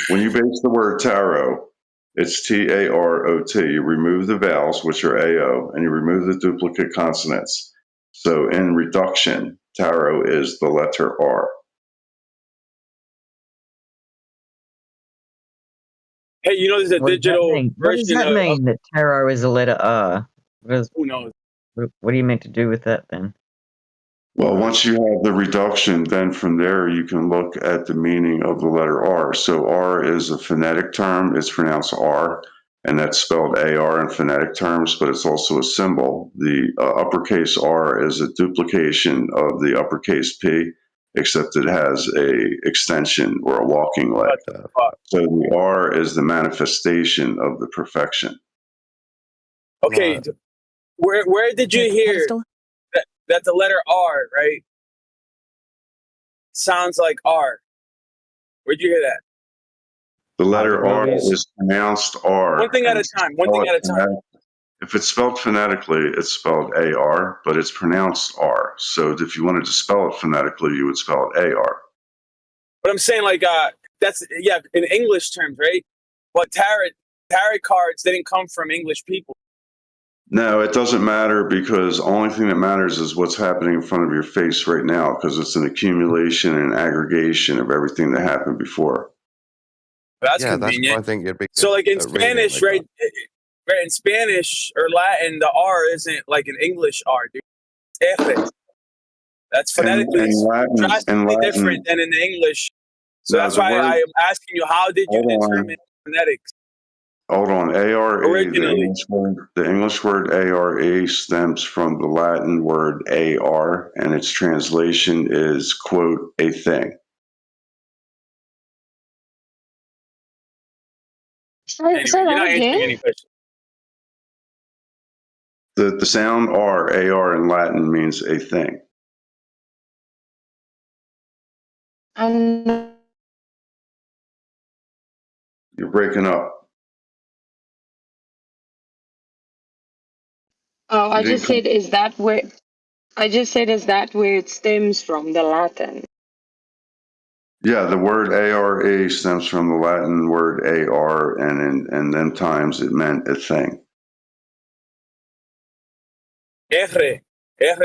when you base the word tarot, it's T-A-R-O-T. You remove the vowels, which are A-O, and you remove the duplicate consonants. So in reduction, tarot is the letter R. Hey, there's a digital version. What does that mean that tarot is a letter R? Who knows? What are you meant to do with that then? Well, once you have the reduction, then from there you can look at the meaning of the letter R. So R is a phonetic term. It's pronounced R, and that's spelled A-R in phonetic terms, but it's also a symbol. The uppercase R is a duplication of the uppercase P, except it has a extension or a walking leg. So the R is the manifestation of the perfection. Okay, where did you hear that the letter R, right, sounds like R? Where'd you hear that? The letter R is pronounced R. One thing at a time. If it's spelled phonetically, it's spelled AR, but it's pronounced R. So if you wanted to spell it phonetically, you would spell it AR. But I'm saying that's in English terms, right? But tarot cards, they didn't come from English people. No, it doesn't matter, because the only thing that matters is what's happening in front of your face right now, because it's an accumulation and aggregation of everything that happened before. That's yeah, convenient. that's why I think you'd be So like in Spanish, Spanish, right? Right, in Spanish or Latin, the R isn't like an English R, dude. It's that's phonetically drastically different than in the English. So that's why I am asking you, how did you determine phonetics? Hold on. ARE, originally. the English word ARE stems from the Latin word AR, and its translation is, quote, a thing. Anyway, you're not answering any questions. The sound AR in Latin means a thing. You're breaking up. Oh, I just said, is that where it stems from, the Latin? Yeah, the word ARE stems from the Latin word AR, and in them times it meant a thing. R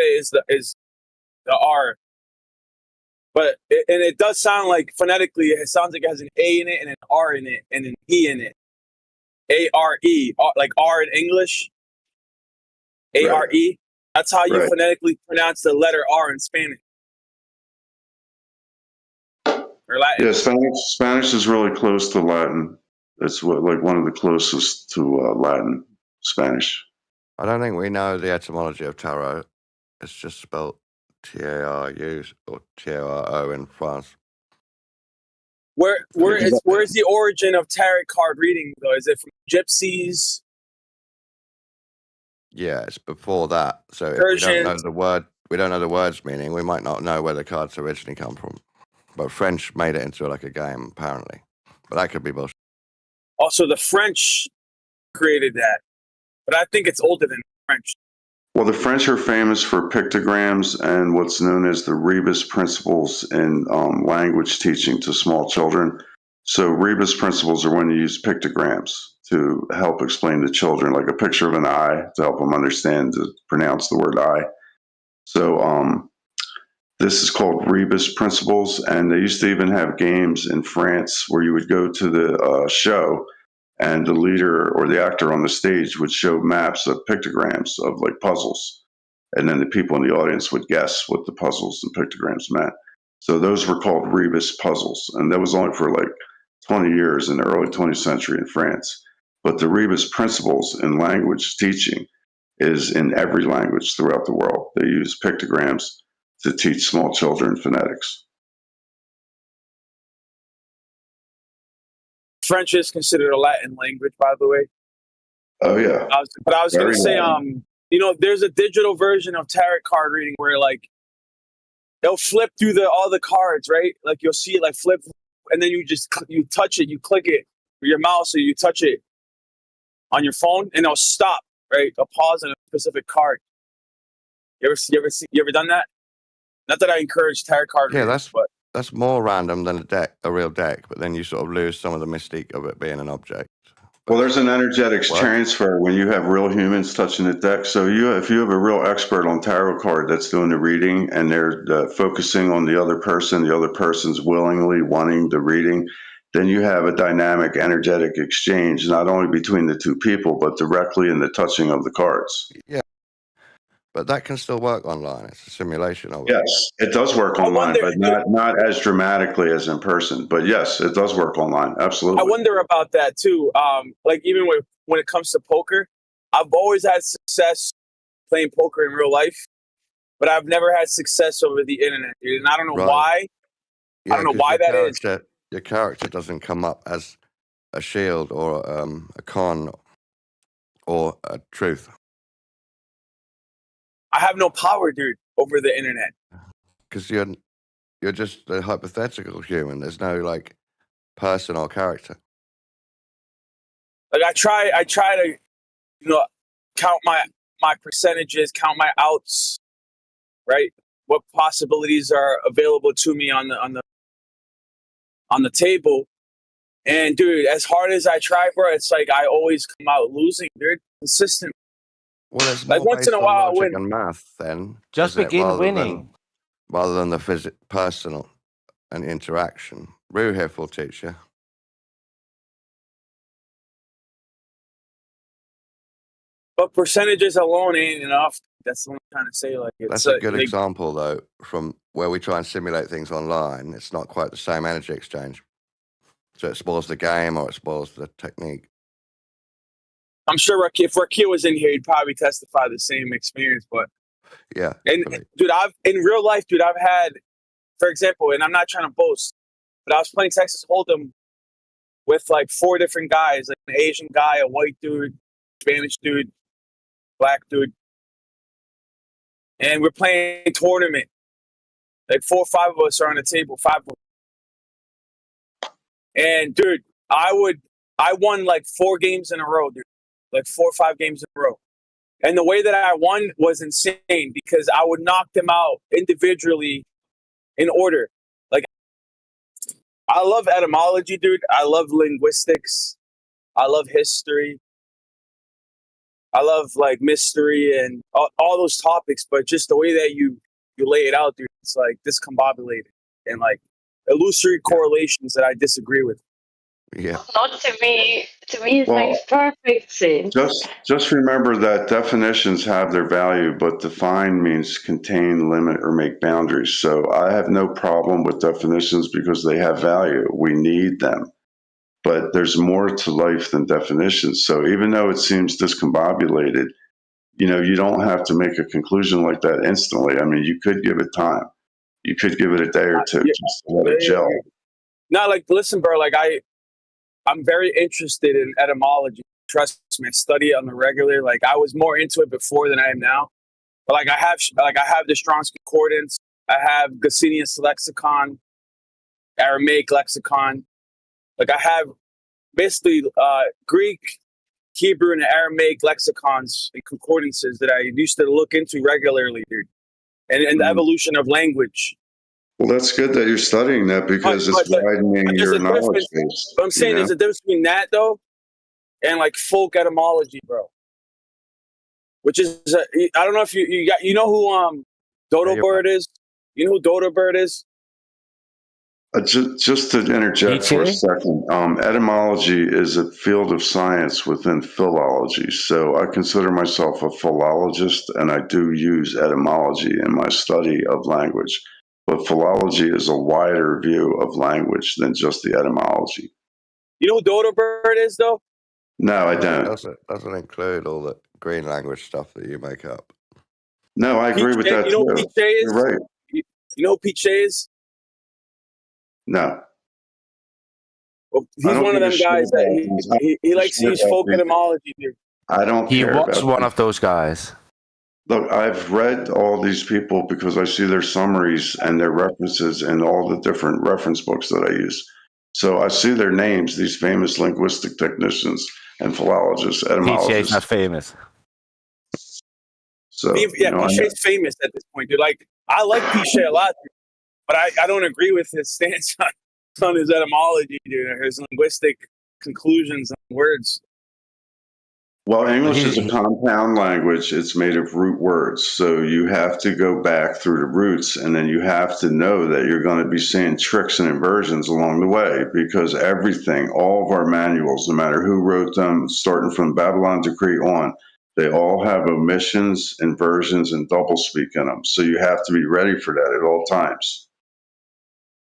is the R, but it does sound like phonetically it sounds like it has an A in it and an R in it and an E in it. ARE, like R in English. ARE. That's how you phonetically pronounce the letter R in Spanish or Latin. Yeah, Spanish is really close to Latin. It's one of the closest to Latin, Spanish. I don't think we know the etymology of tarot. It's just spelled T-A-R-U or T-O-R-O in France. Where is the origin of tarot card reading though? Is it from gypsies? Yeah, it's before that. So if we don't know the words meaning, we might not know where the cards originally come from. But French made it into like a game, apparently. But that could be bullshit. Also, the French created that, but I think it's older than the French. Well, the French are famous for pictograms and what's known as the rebus principles in language teaching to small children. So rebus principles are when you use pictograms to help explain to children, like a picture of an eye to help them understand to pronounce the word eye. So this is called rebus principles, and they used to even have games in France where you would go to the show, and the leader or the actor on the stage would show maps of pictograms of like puzzles, and then the people in the audience would guess what the puzzles and pictograms meant. So those were called rebus puzzles, and that was only for like 20 years in the early 20th century in France. But the rebus principles in language teaching is in every language throughout the world. They use pictograms to teach small children phonetics. French is considered a Latin language, by the way. Oh yeah. I was going to say, there's a digital version of tarot card reading where like they'll flip through all the cards, right? Like you'll see it like flip, and then you touch it, you click it with your mouse, or you touch it on your phone, and it'll stop, right? It'll pause on a specific card. You ever done that? Not that I encourage tarot card reading, that's more random than a real deck, but then you sort of lose some of the mystique of it being an object. Well, there's an energetics transfer when you have real humans touching the deck. So if you have a real expert on tarot card that's doing the reading, and they're focusing on the other person's willingly wanting the reading, then you have a dynamic energetic exchange, not only between the two people, but directly in the touching of the cards. Yeah. But that can still work online. It's a simulation of it. Yes, it does work online, but not as dramatically as in person. But yes, it does work online. Absolutely. I wonder about that too. Like even when it comes to poker, I've always had success playing poker in real life, but I've never had success over the internet, dude. And I don't know why. Yeah, I don't know why that is. Your character doesn't come up as a shield or a con or a truth. I have no power, dude, over the internet. Because you're just a hypothetical human. There's no like person or character. Like I try to, count my percentages, count my outs, right? What possibilities are available to me on the table. And dude, as hard as I try, bro, it's like I always come out losing, dude. Consistent. Well, it's Like more once in based a on while I logic win. and math then. Just is it, begin winning. Rather than the personal and interaction. Ruhif will teach you. But percentages alone ain't enough. That's what I'm trying to say. Like That's a good example, though, from where we try and simulate things online. It's not quite the same energy exchange. So it spoils the game or it spoils the technique. I'm sure if Rakia was in here, he'd probably testify the same experience. But yeah, and dude, I've in real life, dude, I've had, for example, and I'm not trying to boast, but I was playing Texas Hold'em with like 4 different guys, like an Asian guy, a white dude, Spanish dude, black dude, and we're playing a tournament. Like 4 or 5 of us are on the table, 5 of us. And dude, I won like 4 games in a row, dude. Like 4 or 5 games in a row. And the way that I won was insane because I would knock them out individually in order. Like, I love etymology, dude. I love linguistics. I love history. I love like mystery and all those topics, but just the way that you lay it out, dude, it's like discombobulated and like illusory correlations that I disagree with. Yeah. Not to me. To me, it makes perfect sense. Just remember that definitions have their value, but define means contain, limit, or make boundaries. So I have no problem with definitions because they have value. We need them. But there's more to life than definitions. So even though it seems discombobulated, you don't have to make a conclusion like that instantly. I mean, you could give it time. You could give it a day or two just to let it gel. No, like, listen, bro, like I'm very interested in etymology. Trust me, I study it on the regular. Like I was more into it before than I am now. But like I have the Strong's Concordance. I have Gacinius lexicon, Aramaic lexicon. Like I have basically Greek, Hebrew, and Aramaic lexicons and concordances that I used to look into regularly, dude. And the evolution of language. Well, that's good that you're studying that because it's widening your knowledge base. But I'm saying there's a difference between that, though, and like folk etymology, bro. Which is, I don't know if you know who Dodo Bird is? You know who Dodo Bird is? Just to interject for a second, etymology is a field of science within philology. So I consider myself a philologist, and I do use etymology in my study of language. But philology is a wider view of language than just the etymology. You know who Dodo Bird is, though? No, I don't. It doesn't include all the green language stuff that you make up. No, I agree with that too. You know who Pete Shea is? You're right. You know who Pete Shea is? No. Well, he's one of them guys that he likes to use folk etymology, dude. I don't care. He was one of those guys. Look, I've read all these people because I see their summaries and their references in all the different reference books that I use. So I see their names, these famous linguistic technicians and philologists, etymologists. PJ's not famous. So Pichet's famous at this point, dude. Like, I like Pichet a lot, dude, but I don't agree with his stance on his etymology, dude, or his linguistic conclusions on words. Well, English is a compound language. It's made of root words. So you have to go back through the roots, and then you have to know that you're going to be seeing tricks and inversions along the way, because everything, all of our manuals, no matter who wrote them, starting from Babylon Decree on, they all have omissions, inversions, and doublespeak in them. So you have to be ready for that at all times.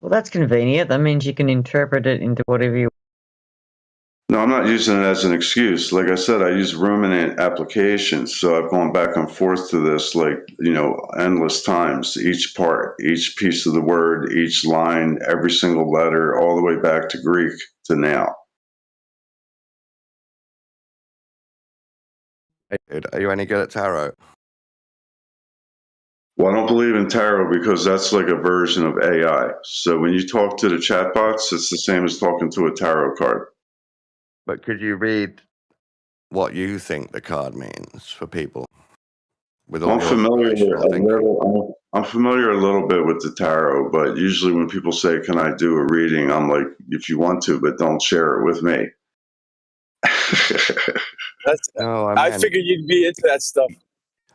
Well, that's convenient. That means you can interpret it into whatever you want. No, I'm not using it as an excuse. Like I said, I use ruminant applications. So I've gone back and forth to this, endless times. Each part, each piece of the word, each line, every single letter, all the way back to Greek to now. Are you any good at tarot? Well, I don't believe in tarot because that's like a version of AI. So when you talk to the chatbots, it's the same as talking to a tarot card. But could you read what you think the card means for people with all I'm your familiar rational thinking. I'm familiar a little bit with the tarot, but usually when people say, "Can I do a reading?" I'm like, "If you want to, but don't share it with me." No, I figured you'd be into that stuff.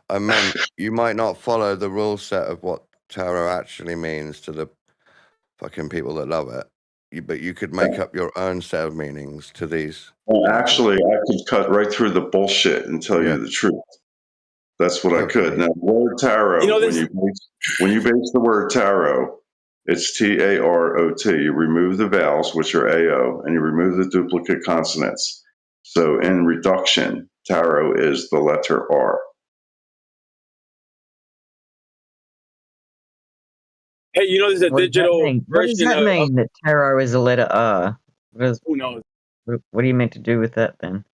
I meant you might not follow the rule set of what tarot actually means to the fucking people that love it. But you could make up your own set of meanings to these. Well, actually, I could cut right through the bullshit and tell you the truth. That's what I could. Now, the word tarot, when you base the word tarot, it's TAROT. You remove the vowels, which are AO, and you remove the duplicate consonants. So in reduction, tarot is the letter R. Hey, you know, there's a digital version. What does that mean that tarot is a letter R? Who knows? What are you meant to do with that then?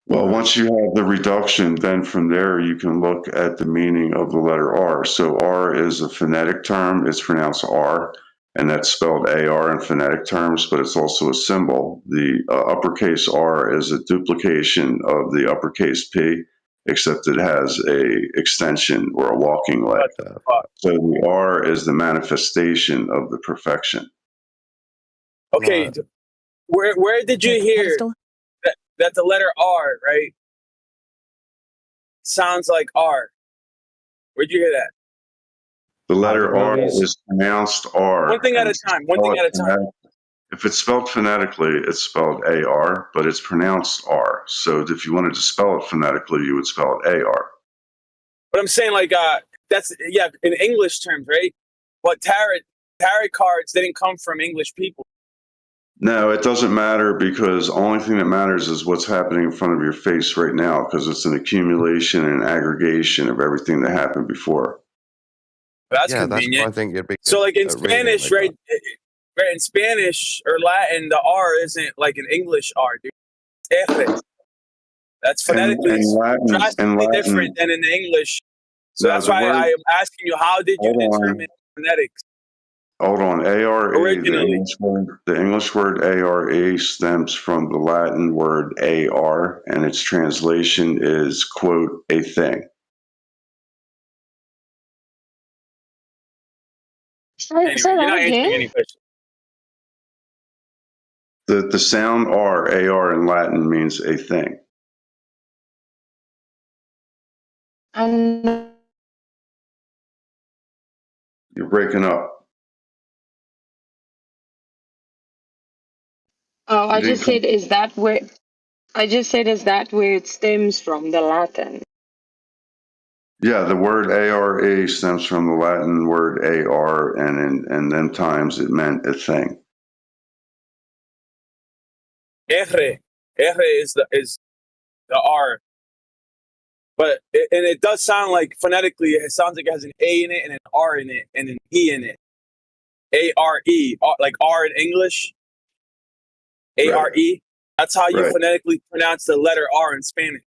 Well, once you have the reduction, then from there you can look at the meaning of the letter R. So R is a phonetic term. It's pronounced R, and that's spelled AR in phonetic terms, but it's also a symbol. The uppercase R is a duplication of the uppercase P, except it has a extension or a walking leg. So the R is the manifestation of the perfection. Okay, where did you hear that the letter R, right, sounds like R? Where'd you hear that? The letter R is pronounced R. One thing at a time. One thing at a time. If it's spelled phonetically, it's spelled AR, but it's pronounced R. So if you wanted to spell it phonetically, you would spell it AR. But I'm saying, like, that's, yeah, in English terms, right? But tarot cards didn't come from English people. No, it doesn't matter, because the only thing that matters is what's happening in front of your face right now, because it's an accumulation and aggregation of everything that happened before. That's convenient. That's why I think you'd be so, like, in Spanish, right? Right, in Spanish or Latin, the R isn't like an English R, dude. It's F. That's phonetically drastically different than in English. So that's why I am asking you, how did you determine phonetics? Hold on. ARE, the English word ARE stems from the Latin word AR, and its translation is, quote, a thing. Say that again. The sound AR in Latin means a thing. And you're breaking up. Oh, I just said, is that where it stems from, the Latin? Yeah, the word ARE stems from the Latin word AR, and in them times it meant a thing. R is the R, but it does sound like phonetically it sounds like it has an A in it and an R in it and an E in it. ARE, like R in English. ARE. That's how you phonetically pronounce the letter R in Spanish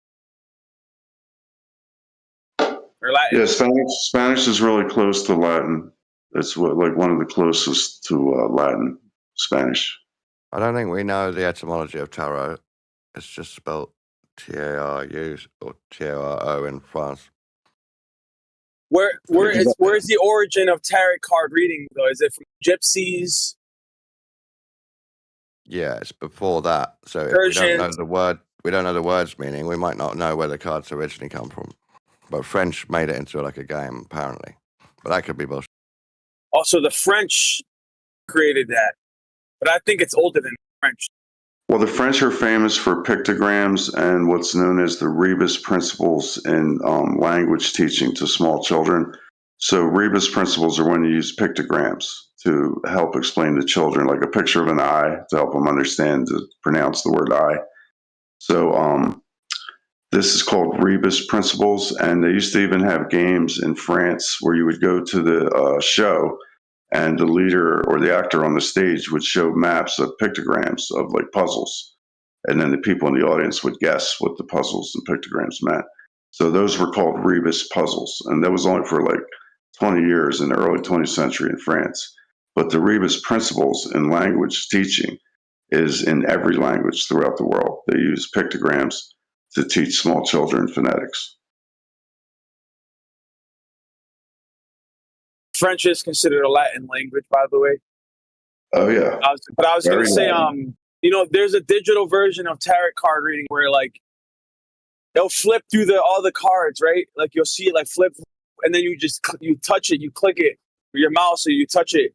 or Latin. Yeah, Spanish is really close to Latin. It's one of the closest to Latin, Spanish. I don't think we know the etymology of tarot. It's just spelled TARU or TARO in France. Where is the origin of tarot card reading though? Is it from gypsies? Yeah, it's before that. So if we don't know the word's meaning, we might not know where the cards originally come from. But French made it into like a game, apparently. But that could be bullshit. Also, the French created that, but I think it's older than the French. Well, the French are famous for pictograms and what's known as the rebus principles in language teaching to small children. So rebus principles are when you use pictograms to help explain to children, like a picture of an eye to help them understand to pronounce the word eye. So this is called rebus principles, and they used to even have games in France where you would go to the show, and the leader or the actor on the stage would show maps of pictograms of like puzzles. And then the people in the audience would guess what the puzzles and pictograms meant. So those were called rebus puzzles. And that was only for like 20 years in the early 20th century in France. But the rebus principles in language teaching is in every language throughout the world. They use pictograms to teach small children phonetics. French is considered a Latin language, by the way. Oh yeah. I was going to say, there's a digital version of tarot card reading where like they'll flip through all the cards, right? Like you'll see it like flip, and then you touch it, you click it with your mouse, or you touch it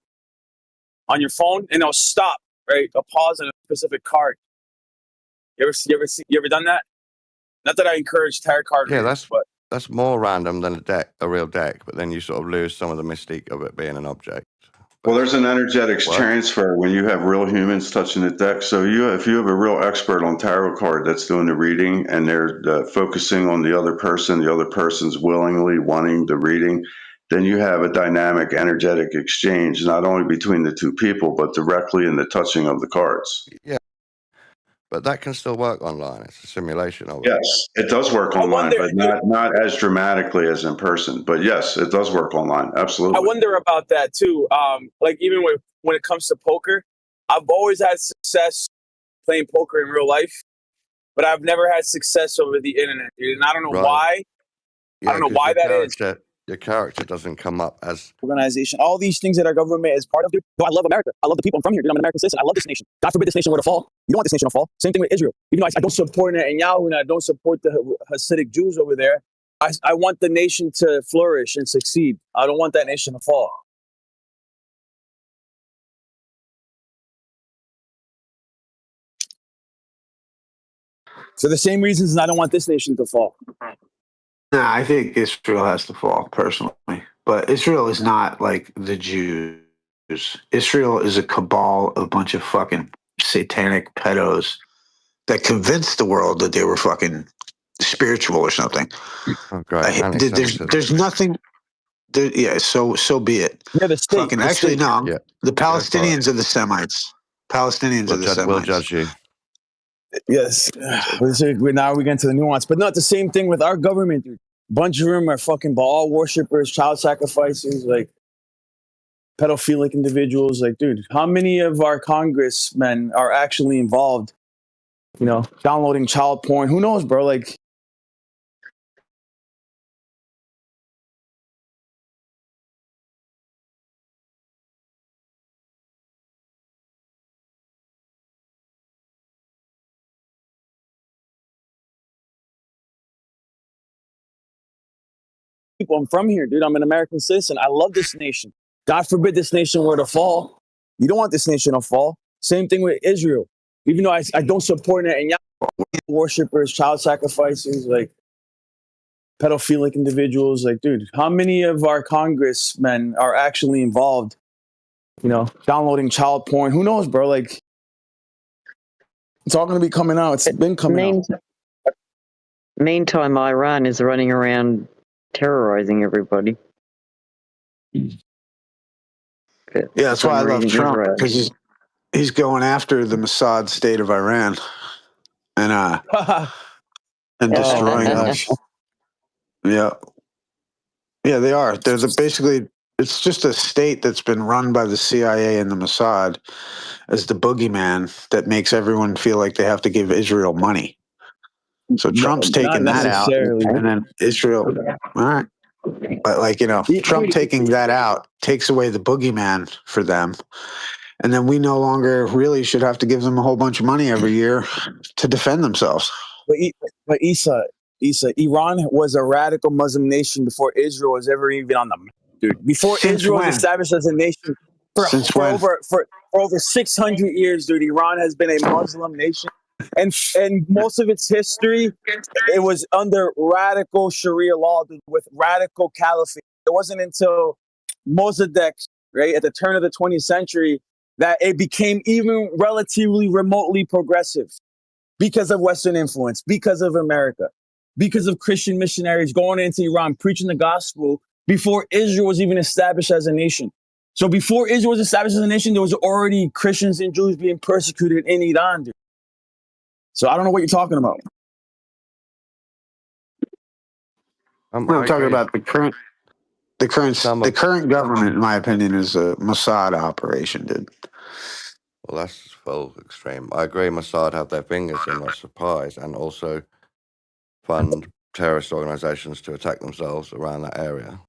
on your phone, and it'll stop, right? A pause on a specific card. You ever done that? Not that I encourage tarot card reading, but that's more random than a real deck. But then you sort of lose some of the mystique of it being an object. Well, there's an energetics transfer when you have real humans touching the deck. So if you have a real expert on tarot card that's doing the reading and they're focusing on the other person's willingly wanting the reading, then you have a dynamic energetic exchange, not only between the two people, but directly in the touching of the cards. Yeah. But that can still work online. It's a simulation of it. Yes, it does work online, but not as dramatically as in person. But yes, it does work online. Absolutely. I wonder about that too. Like even when it comes to poker, I've always had success playing poker in real life, but I've never had success over the internet, dude. And I don't know why. Yeah, I don't know why that is. Your character doesn't come up as organization. All these things that our government is part of, dude. No, I love America. I love the people I'm from here, dude. I'm an American citizen. I love this nation. God forbid this nation were to fall. You don't want this nation to fall. Same thing with Israel. Even though I don't support Netanyahu and I don't support the Hasidic Jews over there, I want the nation to flourish and succeed. I don't want that nation to fall. For the same reasons I don't want this nation to fall. Nah, I think Israel has to fall, personally. But Israel is not like the Jews. Israel is a cabal of a bunch of fucking satanic pedos that convinced the world that they were fucking spiritual or something. There's nothing. So be it. Yeah, the state. Fucking, actually, no. Yeah. The Palestinians are the Semites. Palestinians are the Semites. We'll judge you. Yes. Now we get into the nuance. But not the same thing with our government, dude. A bunch of them are fucking Baal worshippers, child sacrificers, like pedophilic individuals. Like, dude, how many of our congressmen are actually involved, downloading child porn? Who knows, bro? Like, I'm from here, dude. I'm an American citizen. I love this nation. God forbid this nation were to fall. You don't want this nation to fall. Same thing with Israel. Even though I don't support Netanyahu, worshippers, child sacrificers, like pedophilic individuals. Like, dude, how many of our congressmen are actually involved, downloading child porn? Who knows, bro? Like, it's all going to be coming out. It's been coming out. Meantime, Iran is running around terrorizing everybody. Yeah, that's why I love Trump, because he's going after the Mossad state of Iran and destroying them. Yeah, they are. They're basically. It's just a state that's been run by the CIA and the Mossad as the boogeyman that makes everyone feel like they have to give Israel money. So Trump's taking that out, and then Israel. All right. But Trump taking that out takes away the boogeyman for them. And then we no longer really should have to give them a whole bunch of money every year to defend themselves. But Isa, Iran was a radical Muslim nation before Israel was ever even on the map, dude. Before Israel was established as a nation for over 600 years, dude. Iran has been a Muslim nation. And most of its history, it was under radical Sharia law with radical caliphate. It wasn't until Mossadegh, right, at the turn of the 20th century, that it became even relatively remotely progressive because of Western influence, because of America, because of Christian missionaries going into Iran, preaching the gospel before Israel was even established as a nation. So before Israel was established as a nation, there was already Christians and Jews being persecuted in Iran, dude. So I don't know what you're talking about. I'm talking about the current government, in my opinion, is a Mossad operation, dude. Well, that's full extreme. I agree Mossad have their fingers in lots of pies, and also fund terrorist organizations to attack themselves around that area.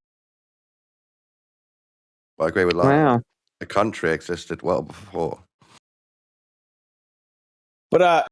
I agree with Lyle. Wow. The country existed well before. But